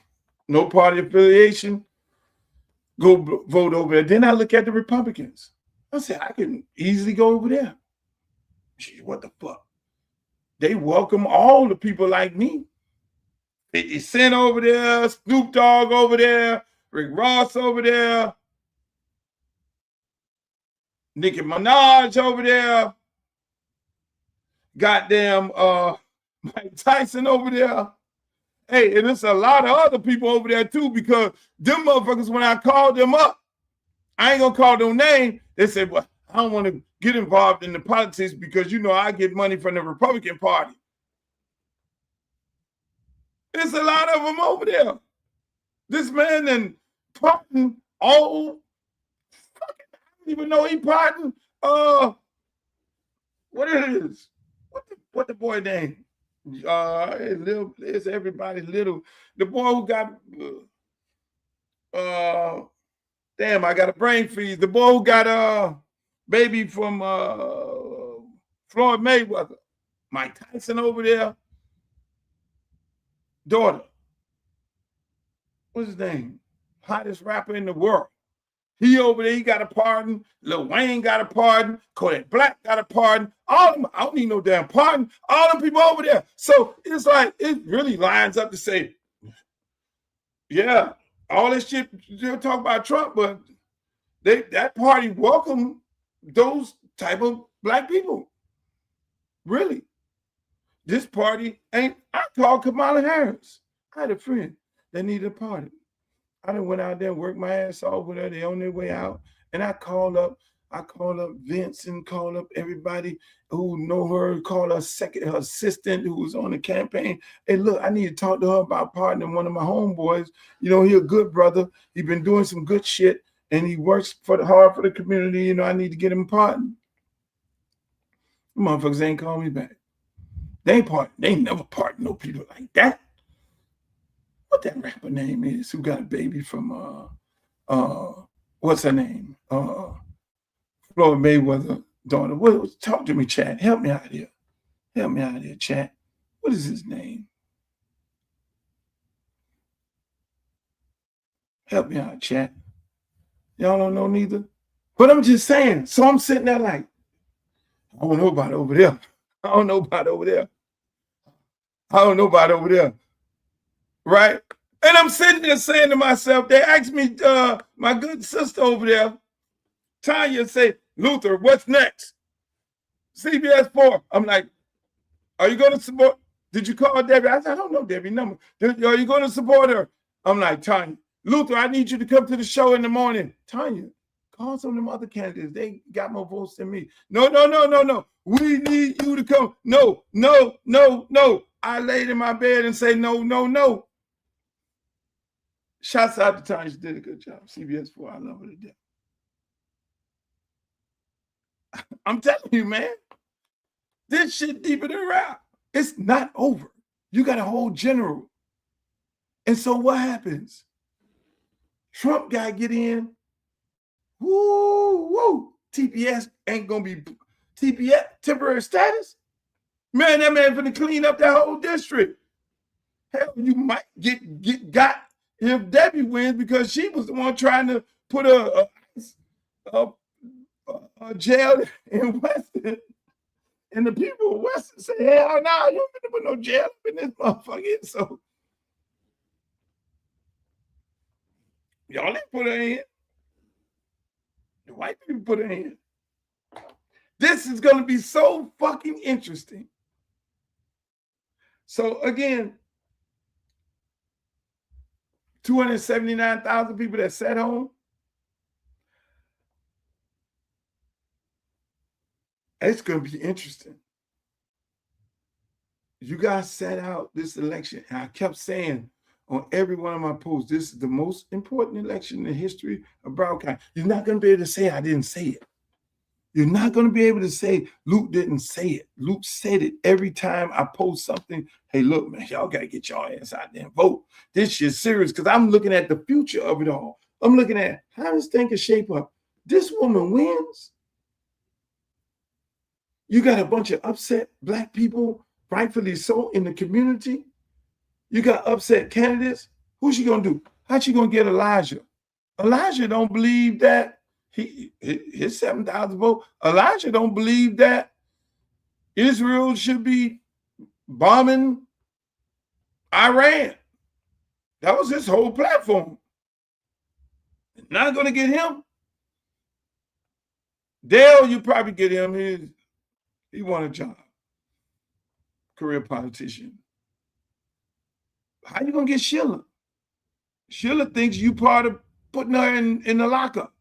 S5: no party affiliation. Go vote over there. Then I look at the Republicans. I say, I can easily go over there. Gee, what the fuck? They welcome all the people like me. 50 Cent over there, Snoop Dogg over there, Rick Ross over there, Nicki Minaj over there, goddamn Mike Tyson over there. Hey, and there's a lot of other people over there too, because them motherfuckers, when I called them up, I ain't gonna call their name. They said, well, I don't want to get involved in the politics because, you know, I get money from the Republican Party. There's a lot of them over there. This man and pardon all fucking, I don't even know he pardoned what it is. What the boy name? It's everybody little. The boy who got damn, I got a brain freeze. The boy who got baby from Floyd Mayweather, Mike Tyson over there, daughter. What's his name? Hottest rapper in the world. He over there, he got a pardon. Lil Wayne got a pardon. Kodak Black got a pardon. All of them, I don't need no damn pardon. All them people over there. So it's like, it really lines up to say, yeah, all this shit, they'll talk about Trump, but That party welcomed those type of black people. Really. This party ain't. I called Kamala Harris. I had a friend that needed a party. I done went out there and worked my ass off with her. They on their way out. And I called up Vince and called up everybody who know her, called her assistant who was on the campaign. Hey, look, I need to talk to her about partnering one of my homeboys. You know, he a good brother. He been doing some good shit and he works hard for the community. You know, I need to get him partnered. Motherfuckers ain't call me back. They ain't never partnered no people like that. What that rapper name is who got a baby from what's her name? Floyd Mayweather daughter. Talk to me, chat. Help me out here. Help me out here, chat. What is his name? Help me out, chat. Y'all don't know neither. But I'm just saying. So I'm sitting there like, I don't know about over there. I don't know about over there. I don't know about over there. Right? And I'm sitting there saying to myself, they asked me, my good sister over there, Tanya, say, Luther, what's next? CBS 4. I'm like, are you going to support? Did you call Debbie? I said, I don't know Debbie's number. Are you going to support her? I'm like, Tanya, Luther, I need you to come to the show in the morning. Tanya, call some of them other candidates. They got more votes than me. No. We need you to come. No. I laid in my bed and say, no. Shouts out to Tanya. She did a good job. CBS 4, I love her to death. I'm telling you, man, this shit deeper than rap. It's not over. You got a whole general. And so what happens? Trump guy get in. Woo. TPS ain't going to be TPS, temporary status. Man, that man finna clean up that whole district. Hell, you might get got if Debbie wins because she was the one trying to put a jail in Weston. And the people of Weston say, hell no, you don't finna put no jail up in this motherfucker. So y'all didn't put her in. The white people put her in. This is going to be so fucking interesting. So again, 279,000 people that sat home. It's going to be interesting. You guys sat out this election, and I kept saying on every one of my posts, this is the most important election in the history of Broward County. You're not going to be able to say I didn't say it. You're not going to be able to say Luke didn't say it. Luke said it every time I post something. Hey, look, man, y'all got to get y'all ass out there and vote. This shit's serious because I'm looking at the future of it all. I'm looking at how this thing can shape up. This woman wins. You got a bunch of upset black people, rightfully so, in the community. You got upset candidates. Who's she going to do? How's she going to get Elijah? Elijah don't believe that. His 7,000 vote. Elijah don't believe that Israel should be bombing Iran. That was his whole platform. Not going to get him. Dale, you probably get him. He won a job. Career politician. How you going to get Sheila? Sheila thinks you part of putting her in the lockup.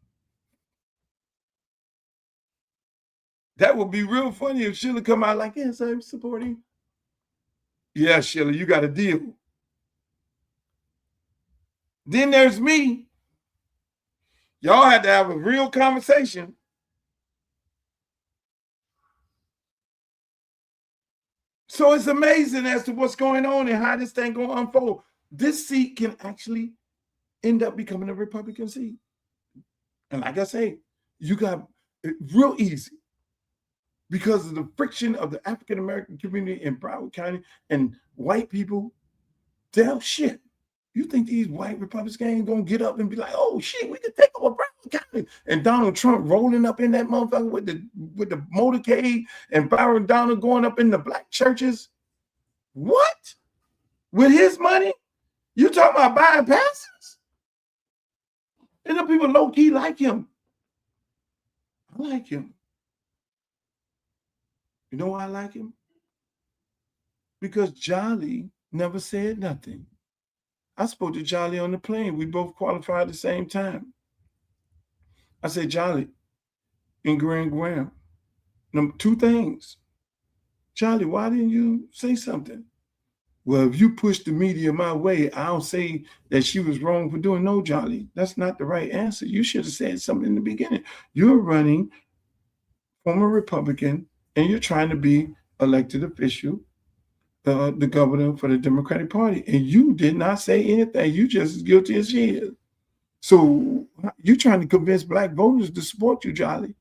S5: That would be real funny if Sheila come out like, yes, I'm supporting. Yeah, Sheila, you got a deal. Then there's me. Y'all had to have a real conversation. So it's amazing as to what's going on and how this thing going to unfold. This seat can actually end up becoming a Republican seat. And like I say, you got it real easy. Because of the friction of the African-American community in Broward County and white people, they'll shit. You think these white Republicans ain't gonna get up and be like, oh shit, we can take over Broward County. And Donald Trump rolling up in that motherfucker with the motorcade and Byron Donald going up in the black churches. What? With his money? You talking about buying passes? And the people low-key like him. I like him. You know why I like him? Because Jolly never said nothing. I spoke to Jolly on the plane. We both qualified at the same time. I said, Jolly and Graham, two things. Jolly, why didn't you say something? Well, if you push the media my way, I'll say that she was wrong for doing. No, Jolly, that's not the right answer. You should have said something in the beginning. You're running from a Republican and you're trying to be elected official, the governor for the Democratic Party, and you did not say anything. You just as guilty as she is. So you're trying to convince black voters to support you, Jolly.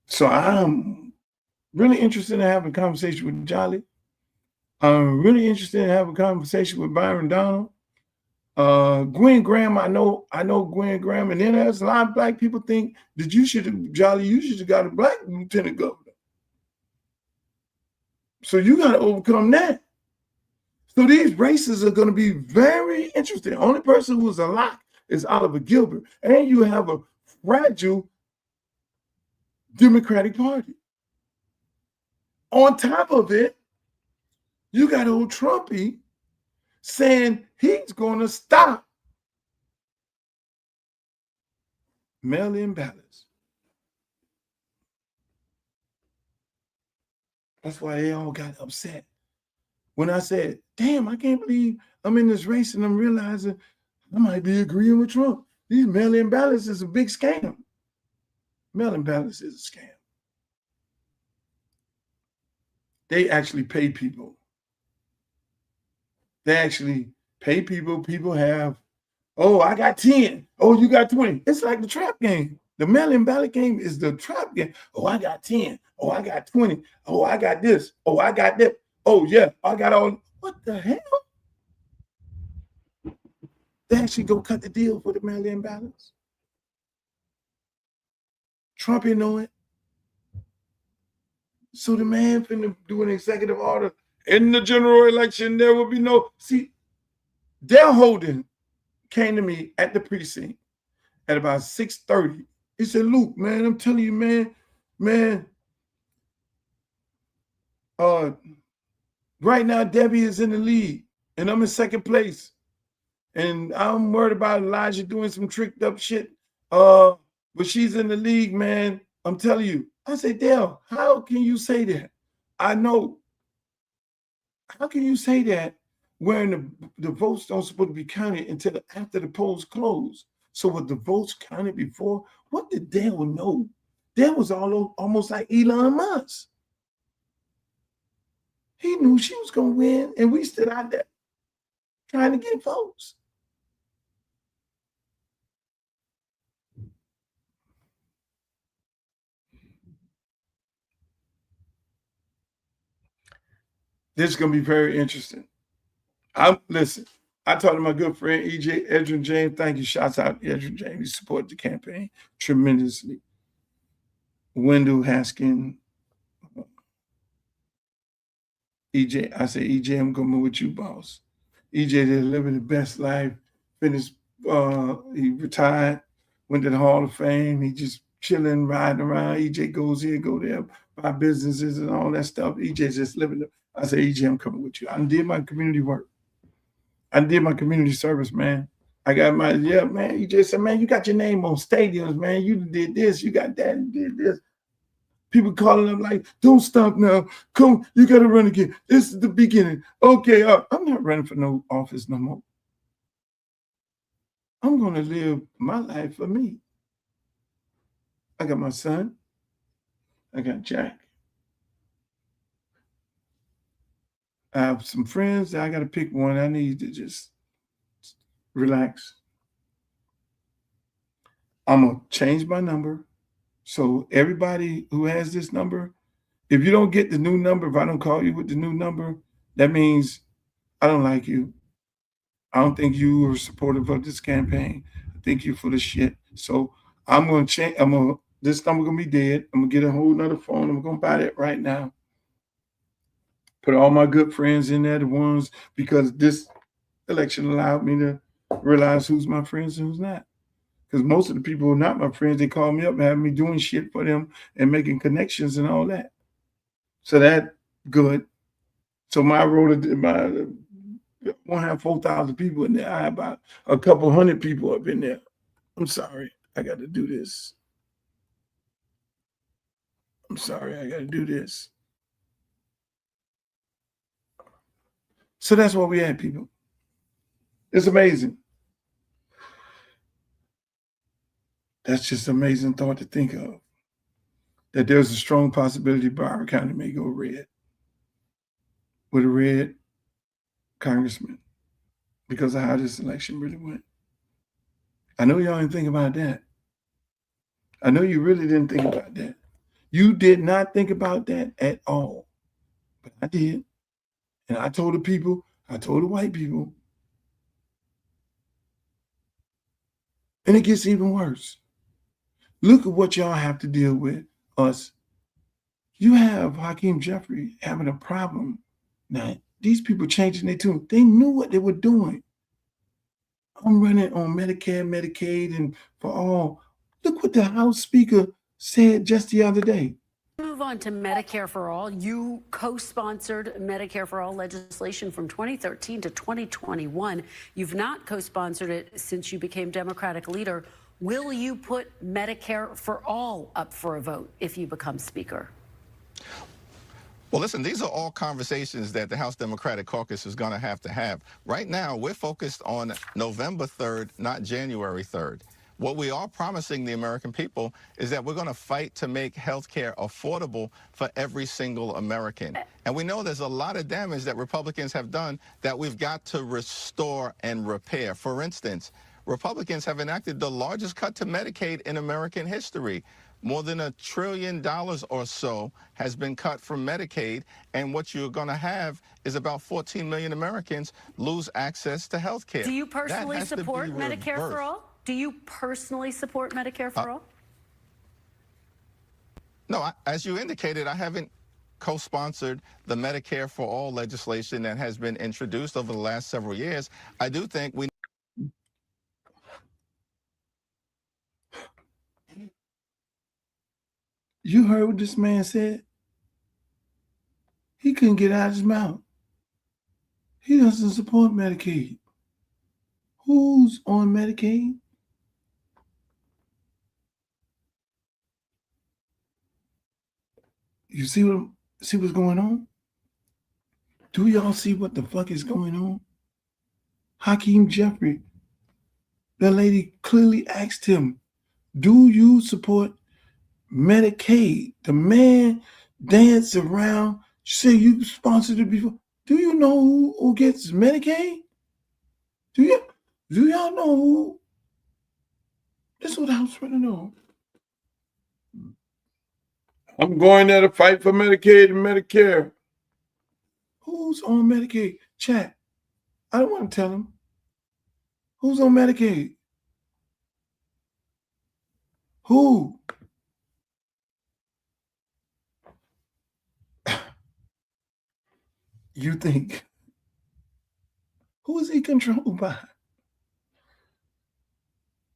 S5: So I'm really interested in having a conversation with Jolly. I'm really interested in having a conversation with Byron Donald. Gwen Graham, I know Gwen Graham, and then there's a lot of black people think that you should have got a black lieutenant governor. So you got to overcome that. So these races are going to be very interesting. The only person who's a lock is Oliver Gilbert, and you have a fragile Democratic Party. On top of it, you got old Trumpy saying he's going to stop mail-in ballots. That's why they all got upset. When I said, damn, I can't believe I'm in this race and I'm realizing I might be agreeing with Trump. These mail-in ballots is a big scam. Mail-in ballots is a scam. They actually pay people. They actually pay people. People have, oh, I got 10. Oh, you got 20. It's like the trap game. The mail-in ballot game is the trap game. Oh, I got 10. Oh, I got 20. Oh, I got this. Oh, I got that. Oh, yeah, I got all. What the hell? They actually go cut the deal for the mail-in ballots. Trump, you know it. So the man finna do an executive order. In the general election, there will be no. See, Dale Holden came to me at the precinct at about 6:30. He said, Luke, man, I'm telling you, man, right now Debbie is in the lead and I'm in second place. And I'm worried about Elijah doing some tricked up shit. But she's in the league, man. I'm telling you. I said, Dale, how can you say that? I know. How can you say that when the votes don't supposed to be counted until after the polls close? So with the votes counted before, what did Dale know? Dale was almost like Elon Musk. He knew she was going to win, and we stood out there trying to get votes. This is going to be very interesting. Listen, I talked to my good friend, EJ, Edrin James. Thank you. Shouts out to Edrin James. He supported the campaign tremendously. Wendell Haskin. EJ, I say, EJ, I'm coming with you, boss. EJ is living the best life. Finished, he retired, went to the Hall of Fame. He just chilling, riding around. EJ goes here, go there, buy businesses and all that stuff. EJ's just living it. I say, EJ, I'm coming with you. I did my community work. I did my community service, man. I got my, yeah, man. EJ said, man, you got your name on stadiums, man. You did this, you got that, and did this. People calling them like, don't stop now. Come, you got to run again. This is the beginning. Okay, I'm not running for no office no more. I'm going to live my life for me. I got my son. I got Jack. I have some friends. I got to pick one. I need to just relax. I'm going to change my number. So everybody who has this number, if you don't get the new number, if I don't call you with the new number, that means I don't like you. I don't think you are supportive of this campaign. I think you're full of shit. So I'm going to change. This number going to be dead. I'm going to get a whole nother phone. I'm going to buy that right now. Put all my good friends in there, the ones, because this election allowed me to realize who's my friends and who's not. Because most of the people who are not my friends, they call me up and have me doing shit for them and making connections and all that. So that's good. So my role, my won't have 4,000 people in there. I have about a couple hundred people up in there. I'm sorry, I got to do this. I'm sorry, I got to do this. So that's what we had, people. It's amazing. That's just an amazing thought to think of. That there's a strong possibility Broward County may go red with a red congressman because of how this election really went. I know y'all didn't think about that. I know you really didn't think about that. You did not think about that at all. But I did. And I told the people, I told the white people. And it gets even worse. Look at what y'all have to deal with, us. You have Hakeem Jeffrey having a problem. Now, these people changing their tune. They knew what they were doing. I'm running on Medicare, Medicaid, and for all. Look what the House Speaker said just the other day.
S6: Move on to Medicare for All. You co-sponsored Medicare for All legislation from 2013 to 2021. You've not co-sponsored it since you became Democratic leader. Will you put Medicare for All up for a vote if you become Speaker?
S7: Well, listen, these are all conversations that the House Democratic Caucus is going to have. Right now, we're focused on November 3rd, not January 3rd. What we are promising the American people is that we're going to fight to make health care affordable for every single American. And we know there's a lot of damage that Republicans have done that we've got to restore and repair. For instance, Republicans have enacted the largest cut to Medicaid in American history. More than $1 trillion or so has been cut from Medicaid, and what you're going to have is about 14 million Americans lose access to health care.
S6: Do you personally support Medicare for All? Do you personally support Medicare for All?
S7: No, as you indicated, I haven't co-sponsored the Medicare for All legislation that has been introduced over the last several years. I do think we...
S5: You heard what this man said? He couldn't get out of his mouth. He doesn't support Medicaid. Who's on Medicaid? You see what's going on? Do y'all see what the fuck is going on? Hakeem Jeffrey, the lady clearly asked him, do you support Medicaid? The man danced around. Say you sponsored it before. Do you know who gets Medicaid? Do y'all know who? This is what I was trying to know. I'm going there to fight for Medicaid and Medicare. Who's on Medicaid? Chat. I don't want to tell him. Who's on Medicaid? Who? You think? Who is he controlled by?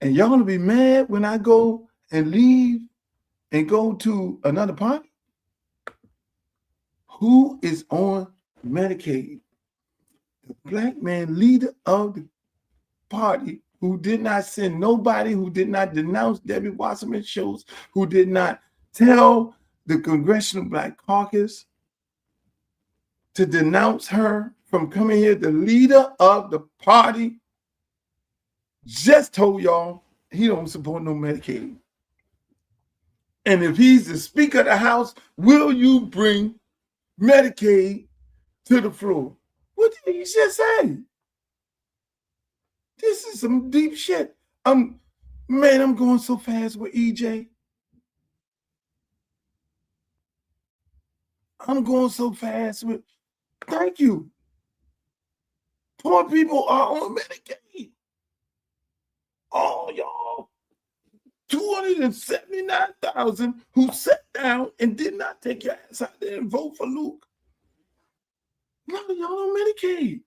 S5: And y'all gonna be mad when I go and leave and go to another party? Who is on Medicaid? The black man leader of the party who did not send nobody, who did not denounce Debbie Wasserman Schultz, who did not tell the Congressional Black Caucus to denounce her from coming here. The leader of the party just told y'all he don't support no Medicaid. And if he's the Speaker of the House, will you bring Medicaid to the floor? What did he just say? This is some deep shit. I'm going so fast with EJ. I'm going so fast with, thank you. Poor people are on Medicaid. All y'all. 279,000 who sat down and did not take your ass out there and vote for Luke. None of y'all on Medicaid.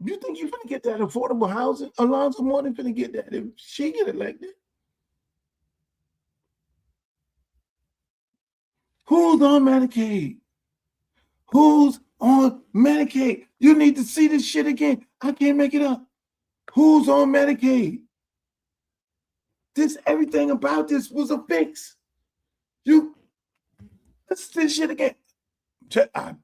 S5: You think you're gonna get that affordable housing? Alonzo Mourning finna get that if she get elected. Who's on Medicaid? Who's on Medicaid? You need to see this shit again. I can't make it up. Who's on Medicaid? Everything about this was a fix. Let's see this shit again.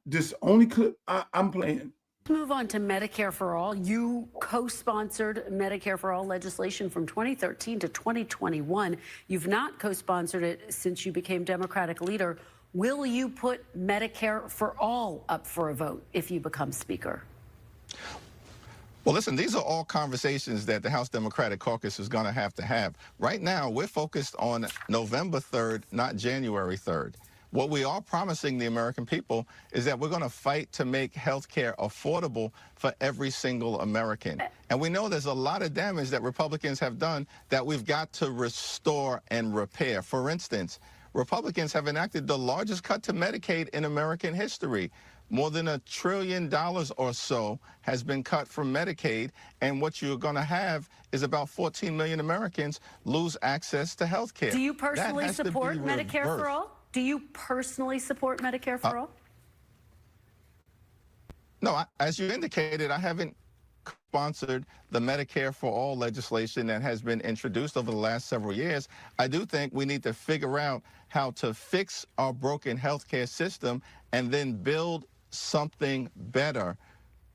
S5: This only clip I'm playing.
S6: Move on to Medicare for All. You co-sponsored Medicare for All legislation from 2013 to 2021. You've not co-sponsored it since you became Democratic leader. Will you put Medicare for All up for a vote if you become Speaker?
S7: Well, listen, these are all conversations that the House Democratic Caucus is going to have. Right now, we're focused on November 3rd, not January 3rd. What we are promising the American people is that we're going to fight to make health care affordable for every single American. And we know there's a lot of damage that Republicans have done that we've got to restore and repair. For instance, Republicans have enacted the largest cut to Medicaid in American history. More than $1 trillion or so has been cut from Medicaid, and what you're going to have is about 14 million Americans lose access to health care.
S6: Do you personally support Medicare for All? Do you personally support Medicare for All?
S7: No, as you indicated, I haven't sponsored the Medicare for All legislation that has been introduced over the last several years. I do think we need to figure out how to fix our broken healthcare system and then build something better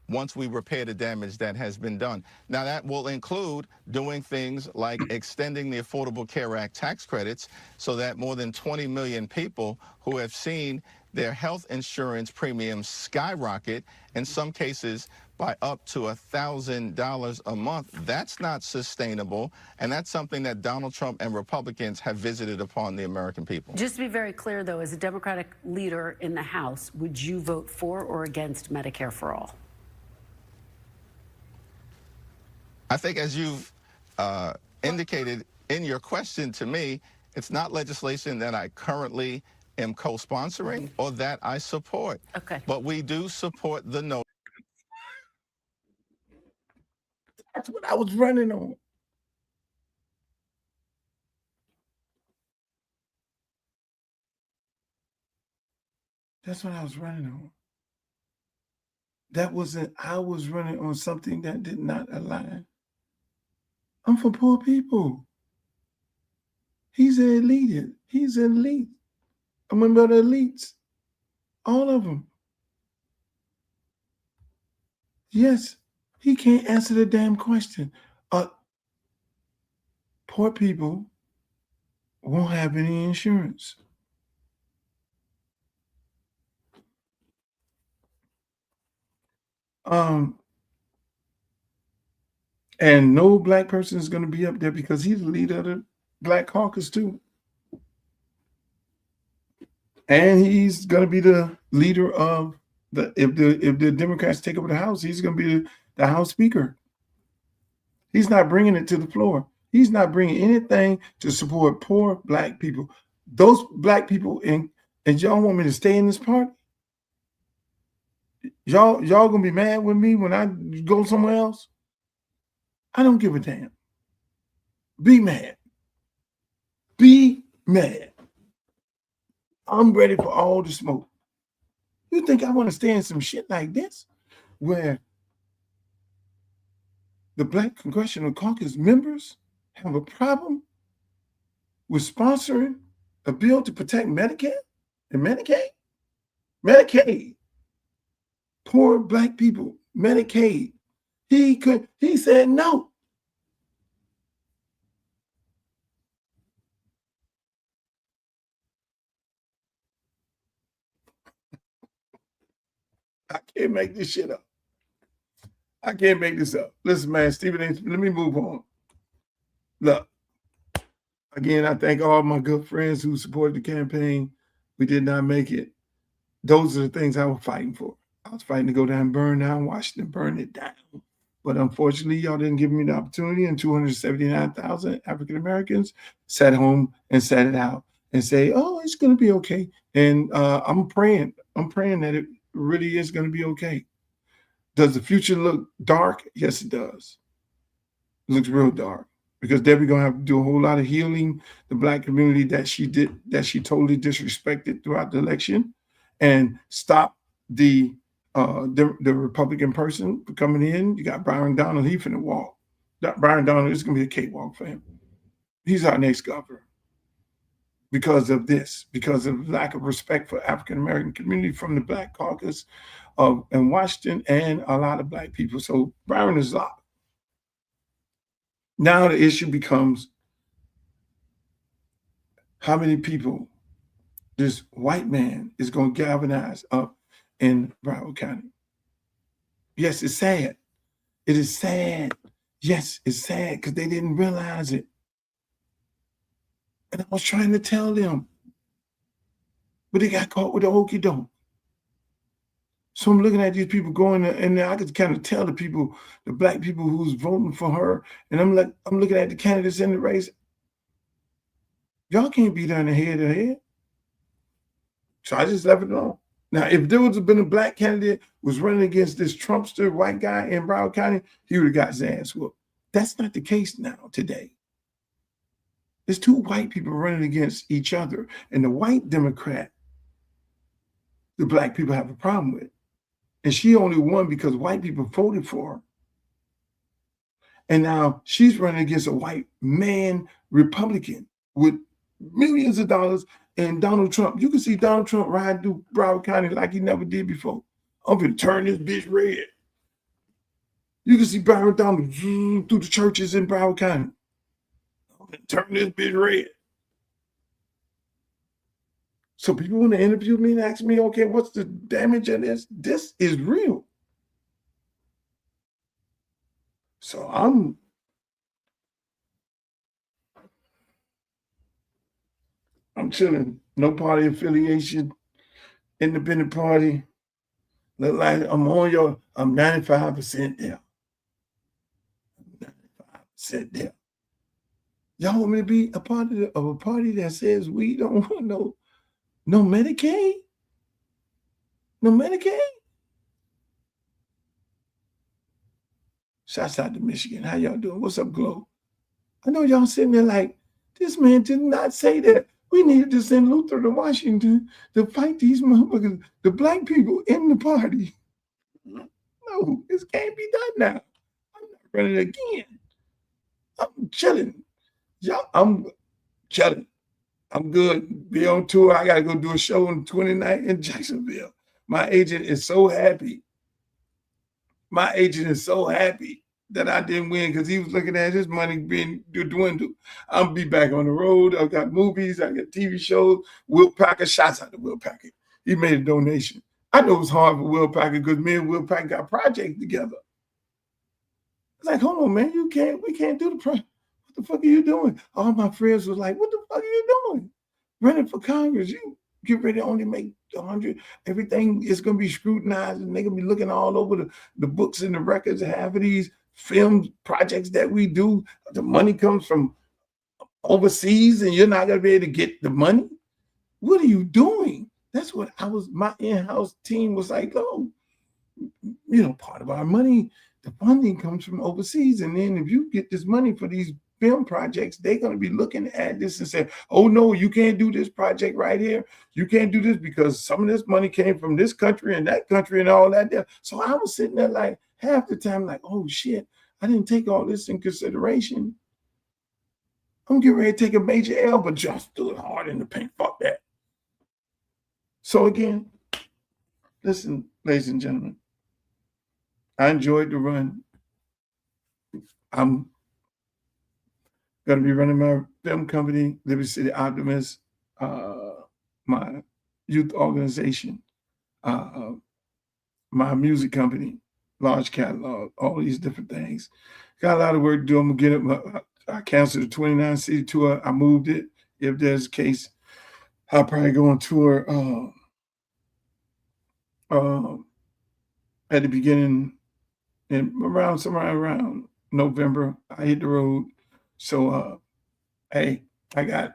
S7: once we repair the damage that has been done. Now, that will include doing things like extending the Affordable Care Act tax credits so that more than 20 million people who have seen their health insurance premiums skyrocket, in some cases by up to $1,000 a month. That's not sustainable, and that's something that Donald Trump and Republicans have visited upon the American people.
S6: Just to be very clear, though, as a Democratic leader in the House, would you vote for or against Medicare for All?
S7: I think, as you've indicated in your question to me, it's not legislation that I currently am co-sponsoring or that I support.
S6: Okay.
S7: But we do support the notion.
S5: That's what I was running on. That's what I was running on. I was running on something that did not align. I'm for poor people. He's an elite. He's an elite. I'm about the elites. All of them. Yes, he can't answer the damn question. Poor people won't have any insurance. And no black person is going to be up there because he's the leader of the Black Caucus too. And he's going to be the leader of if the Democrats take over the House, he's going to be the House Speaker. He's not bringing it to the floor. He's not bringing anything to support poor black people. Those black people, and y'all want me to stay in this party? Y'all going to be mad with me when I go somewhere else? I don't give a damn. Be mad. Be mad. I'm ready for all the smoke. You think I want to stay in some shit like this where the Black Congressional Caucus members have a problem with sponsoring a bill to protect Medicare and Medicaid? Medicaid. Poor black people. Medicaid. He said no. I can't make this shit up. I can't make this up. Listen, man, Stephen, let me move on. Look, again, I thank all my good friends who supported the campaign. We did not make it. Those are the things I was fighting for. I was fighting to go down and burn down Washington, burn it down. But unfortunately, y'all didn't give me the opportunity, and 279,000 African Americans sat home and sat it out and say, oh, it's going to be okay. And I'm praying that it really is going to be okay. Does the future look dark? Yes, it does. It looks real dark because Debbie gonna have to do a whole lot of healing the Black community that she totally disrespected throughout the election, and stop the Republican person coming in. You got Byron Donald, he finna walk. Byron Donald is gonna be a cakewalk for him. He's our next governor because of this, because of lack of respect for African American community from the Black caucus in Washington and a lot of Black people. So Byron is locked. Now the issue becomes how many people this white man is going to galvanize up in Broward County. Yes, it's sad. It is sad. Yes, it's sad because they didn't realize it. And I was trying to tell them, but they got caught with the okie doke. So I'm looking at these people going, and I could kind of tell the people, the Black people who's voting for her, and I'm looking at the candidates in the race. Y'all can't be down the head to head. So I just left it alone. Now, if there would have been a Black candidate was running against this Trumpster white guy in Broward County, he would have got his ass whooped. That's not the case now today. There's two white people running against each other, and the white Democrat, the Black people have a problem with. And she only won because white people voted for her. And now she's running against a white man Republican with millions of dollars and Donald Trump. You can see Donald Trump riding through Broward County like he never did before. I'm gonna turn this bitch red. You can see Byron Donald through the churches in Broward County. I'm gonna turn this bitch red. So people want to interview me and ask me, okay, what's the damage of this? This is real. So I'm chilling. No party affiliation, independent party. Look like I'm 95% there. 95% there. Y'all want me to be a part of a party that says we don't want no Medicaid? No Medicaid? Shouts out to Michigan. How y'all doing? What's up, Glow? I know y'all sitting there like, this man did not say that. We needed to send Luther to Washington to fight these motherfuckers, the Black people in the party. No, this can't be done now. I'm not running again. I'm chilling. Y'all, I'm chilling. I'm good. Be on tour. I got to go do a show on the 29th in Jacksonville. My agent is so happy. My agent is so happy that I didn't win because he was looking at his money being dwindle. I'll be back on the road. I've got movies. I got TV shows. Will Packer, shouts out to Will Packer. He made a donation. I know it was hard for Will Packer because me and Will Packer got projects together. It's like, hold on, man. We can't do the project. What the fuck are you doing? All my friends was like, what the fuck are you doing? Running for Congress. You get ready to only make 100. Everything is going to be scrutinized and they're going to be looking all over the books and the records. Half of these film projects that we do, the money comes from overseas and you're not going to be able to get the money. What are you doing? That's what my in-house team was like, oh, part of our money, the funding comes from overseas. And then if you get this money for these film projects, they're going to be looking at this and say, oh no, you can't do this project right here. You can't do this because some of this money came from this country and that country and all that there. So I was sitting there like half the time like, oh shit, I didn't take all this in consideration. I'm getting ready to take a major L, but just stood hard in the paint. Fuck that. So again, listen, ladies and gentlemen, I enjoyed the run. I'm going to be running my film company, Liberty City Optimist, my youth organization, my music company, large catalog, all these different things. Got a lot of work to do. I'm going to get it. I canceled the 29 city tour. I moved it. If there's a case, I'll probably go on tour at the beginning and somewhere around November. I hit the road. So, hey, I got a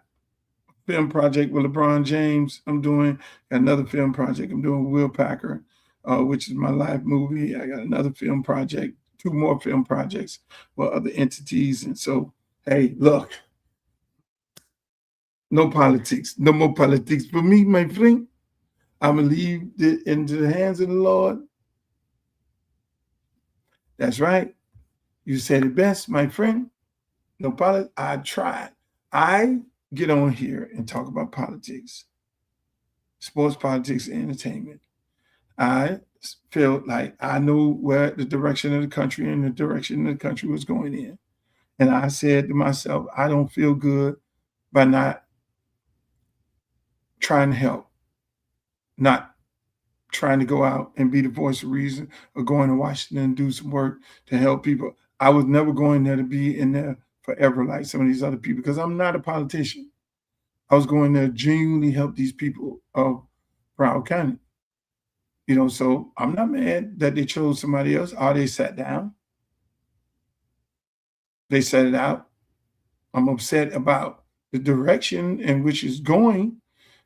S5: film project with LeBron James. Got another film project I'm doing with Will Packer. which is my live movie. I got another film project, 2 more film projects with other entities. And so, hey, look, no politics, no more politics for me, my friend. I'm going to leave it into the hands of the Lord. That's right. You said it best, my friend. No politics. I tried. I get on here and talk about politics, sports, politics, and entertainment. I felt like I knew where the direction of the country and the direction of the country was going in. And I said to myself, I don't feel good by not trying to help, not trying to go out and be the voice of reason or going to Washington and do some work to help people. I was never going there to be in there forever like some of these other people, because I'm not a politician. I was going there to genuinely help these people of Broward County. You know, so I'm not mad that they chose somebody else or they sat down. They set it out. I'm upset about the direction in which it's going,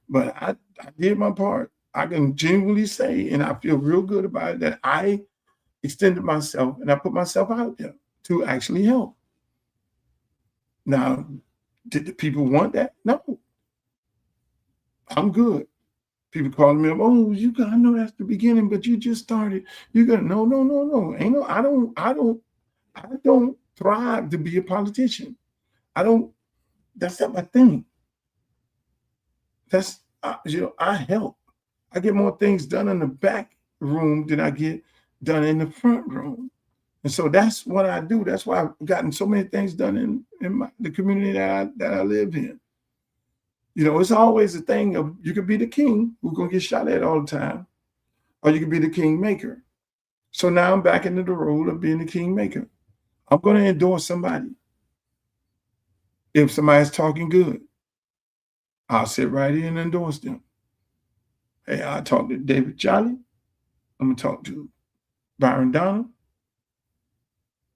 S5: but I did my part. I can genuinely say, and I feel real good about it, that I extended myself and I put myself out there to actually help. Now, did the people want that? No. I'm good. People calling me up, oh, you got, I know that's the beginning, but you just started. You got no. Ain't no, I don't thrive to be a politician. That's not my thing. That's, I help. I get more things done in the back room than I get done in the front room. And so that's what I do. That's why I've gotten so many things done in the community that I live in. You know, it's always a thing of, you could be the king who's going to get shot at all the time, or you could be the kingmaker. So now I'm back into the role of being the kingmaker. I'm going to endorse somebody. If somebody's talking good, I'll sit right in and endorse them. Hey, I'll talk to David Jolly. I'm going to talk to Byron Donald.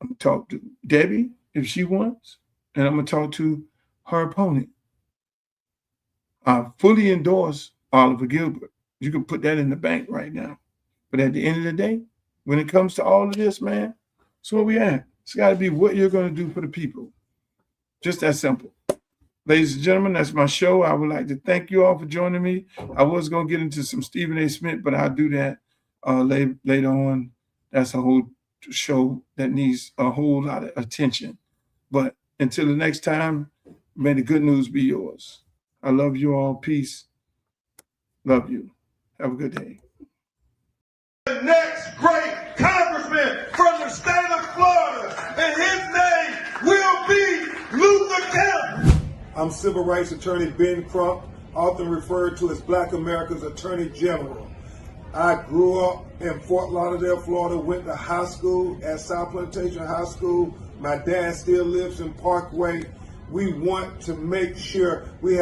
S5: I'm going to talk to Debbie if she wants. And I'm going to talk to her opponent. I fully endorse Oliver Gilbert. You can put that in the bank right now. But at the end of the day, when it comes to all of this, man, that's where we at. It's got to be what you're going to do for the people. Just that simple. Ladies and gentlemen, that's my show. I would like to thank you all for joining me. I was going to get into some Stephen A. Smith, but I'll do that later on. That's a whole show that needs a whole lot of attention. But until the next time, may the good news be yours. I love you all. Peace. Love you. Have a good day.
S1: The next great congressman from the state of Florida, and his name will be Luther Campbell.
S8: I'm Civil Rights Attorney Ben Crump, often referred to as Black America's Attorney General. I grew up in Fort Lauderdale, Florida, went to high school at South Plantation High School. My dad still lives in Parkway. We want to make sure we have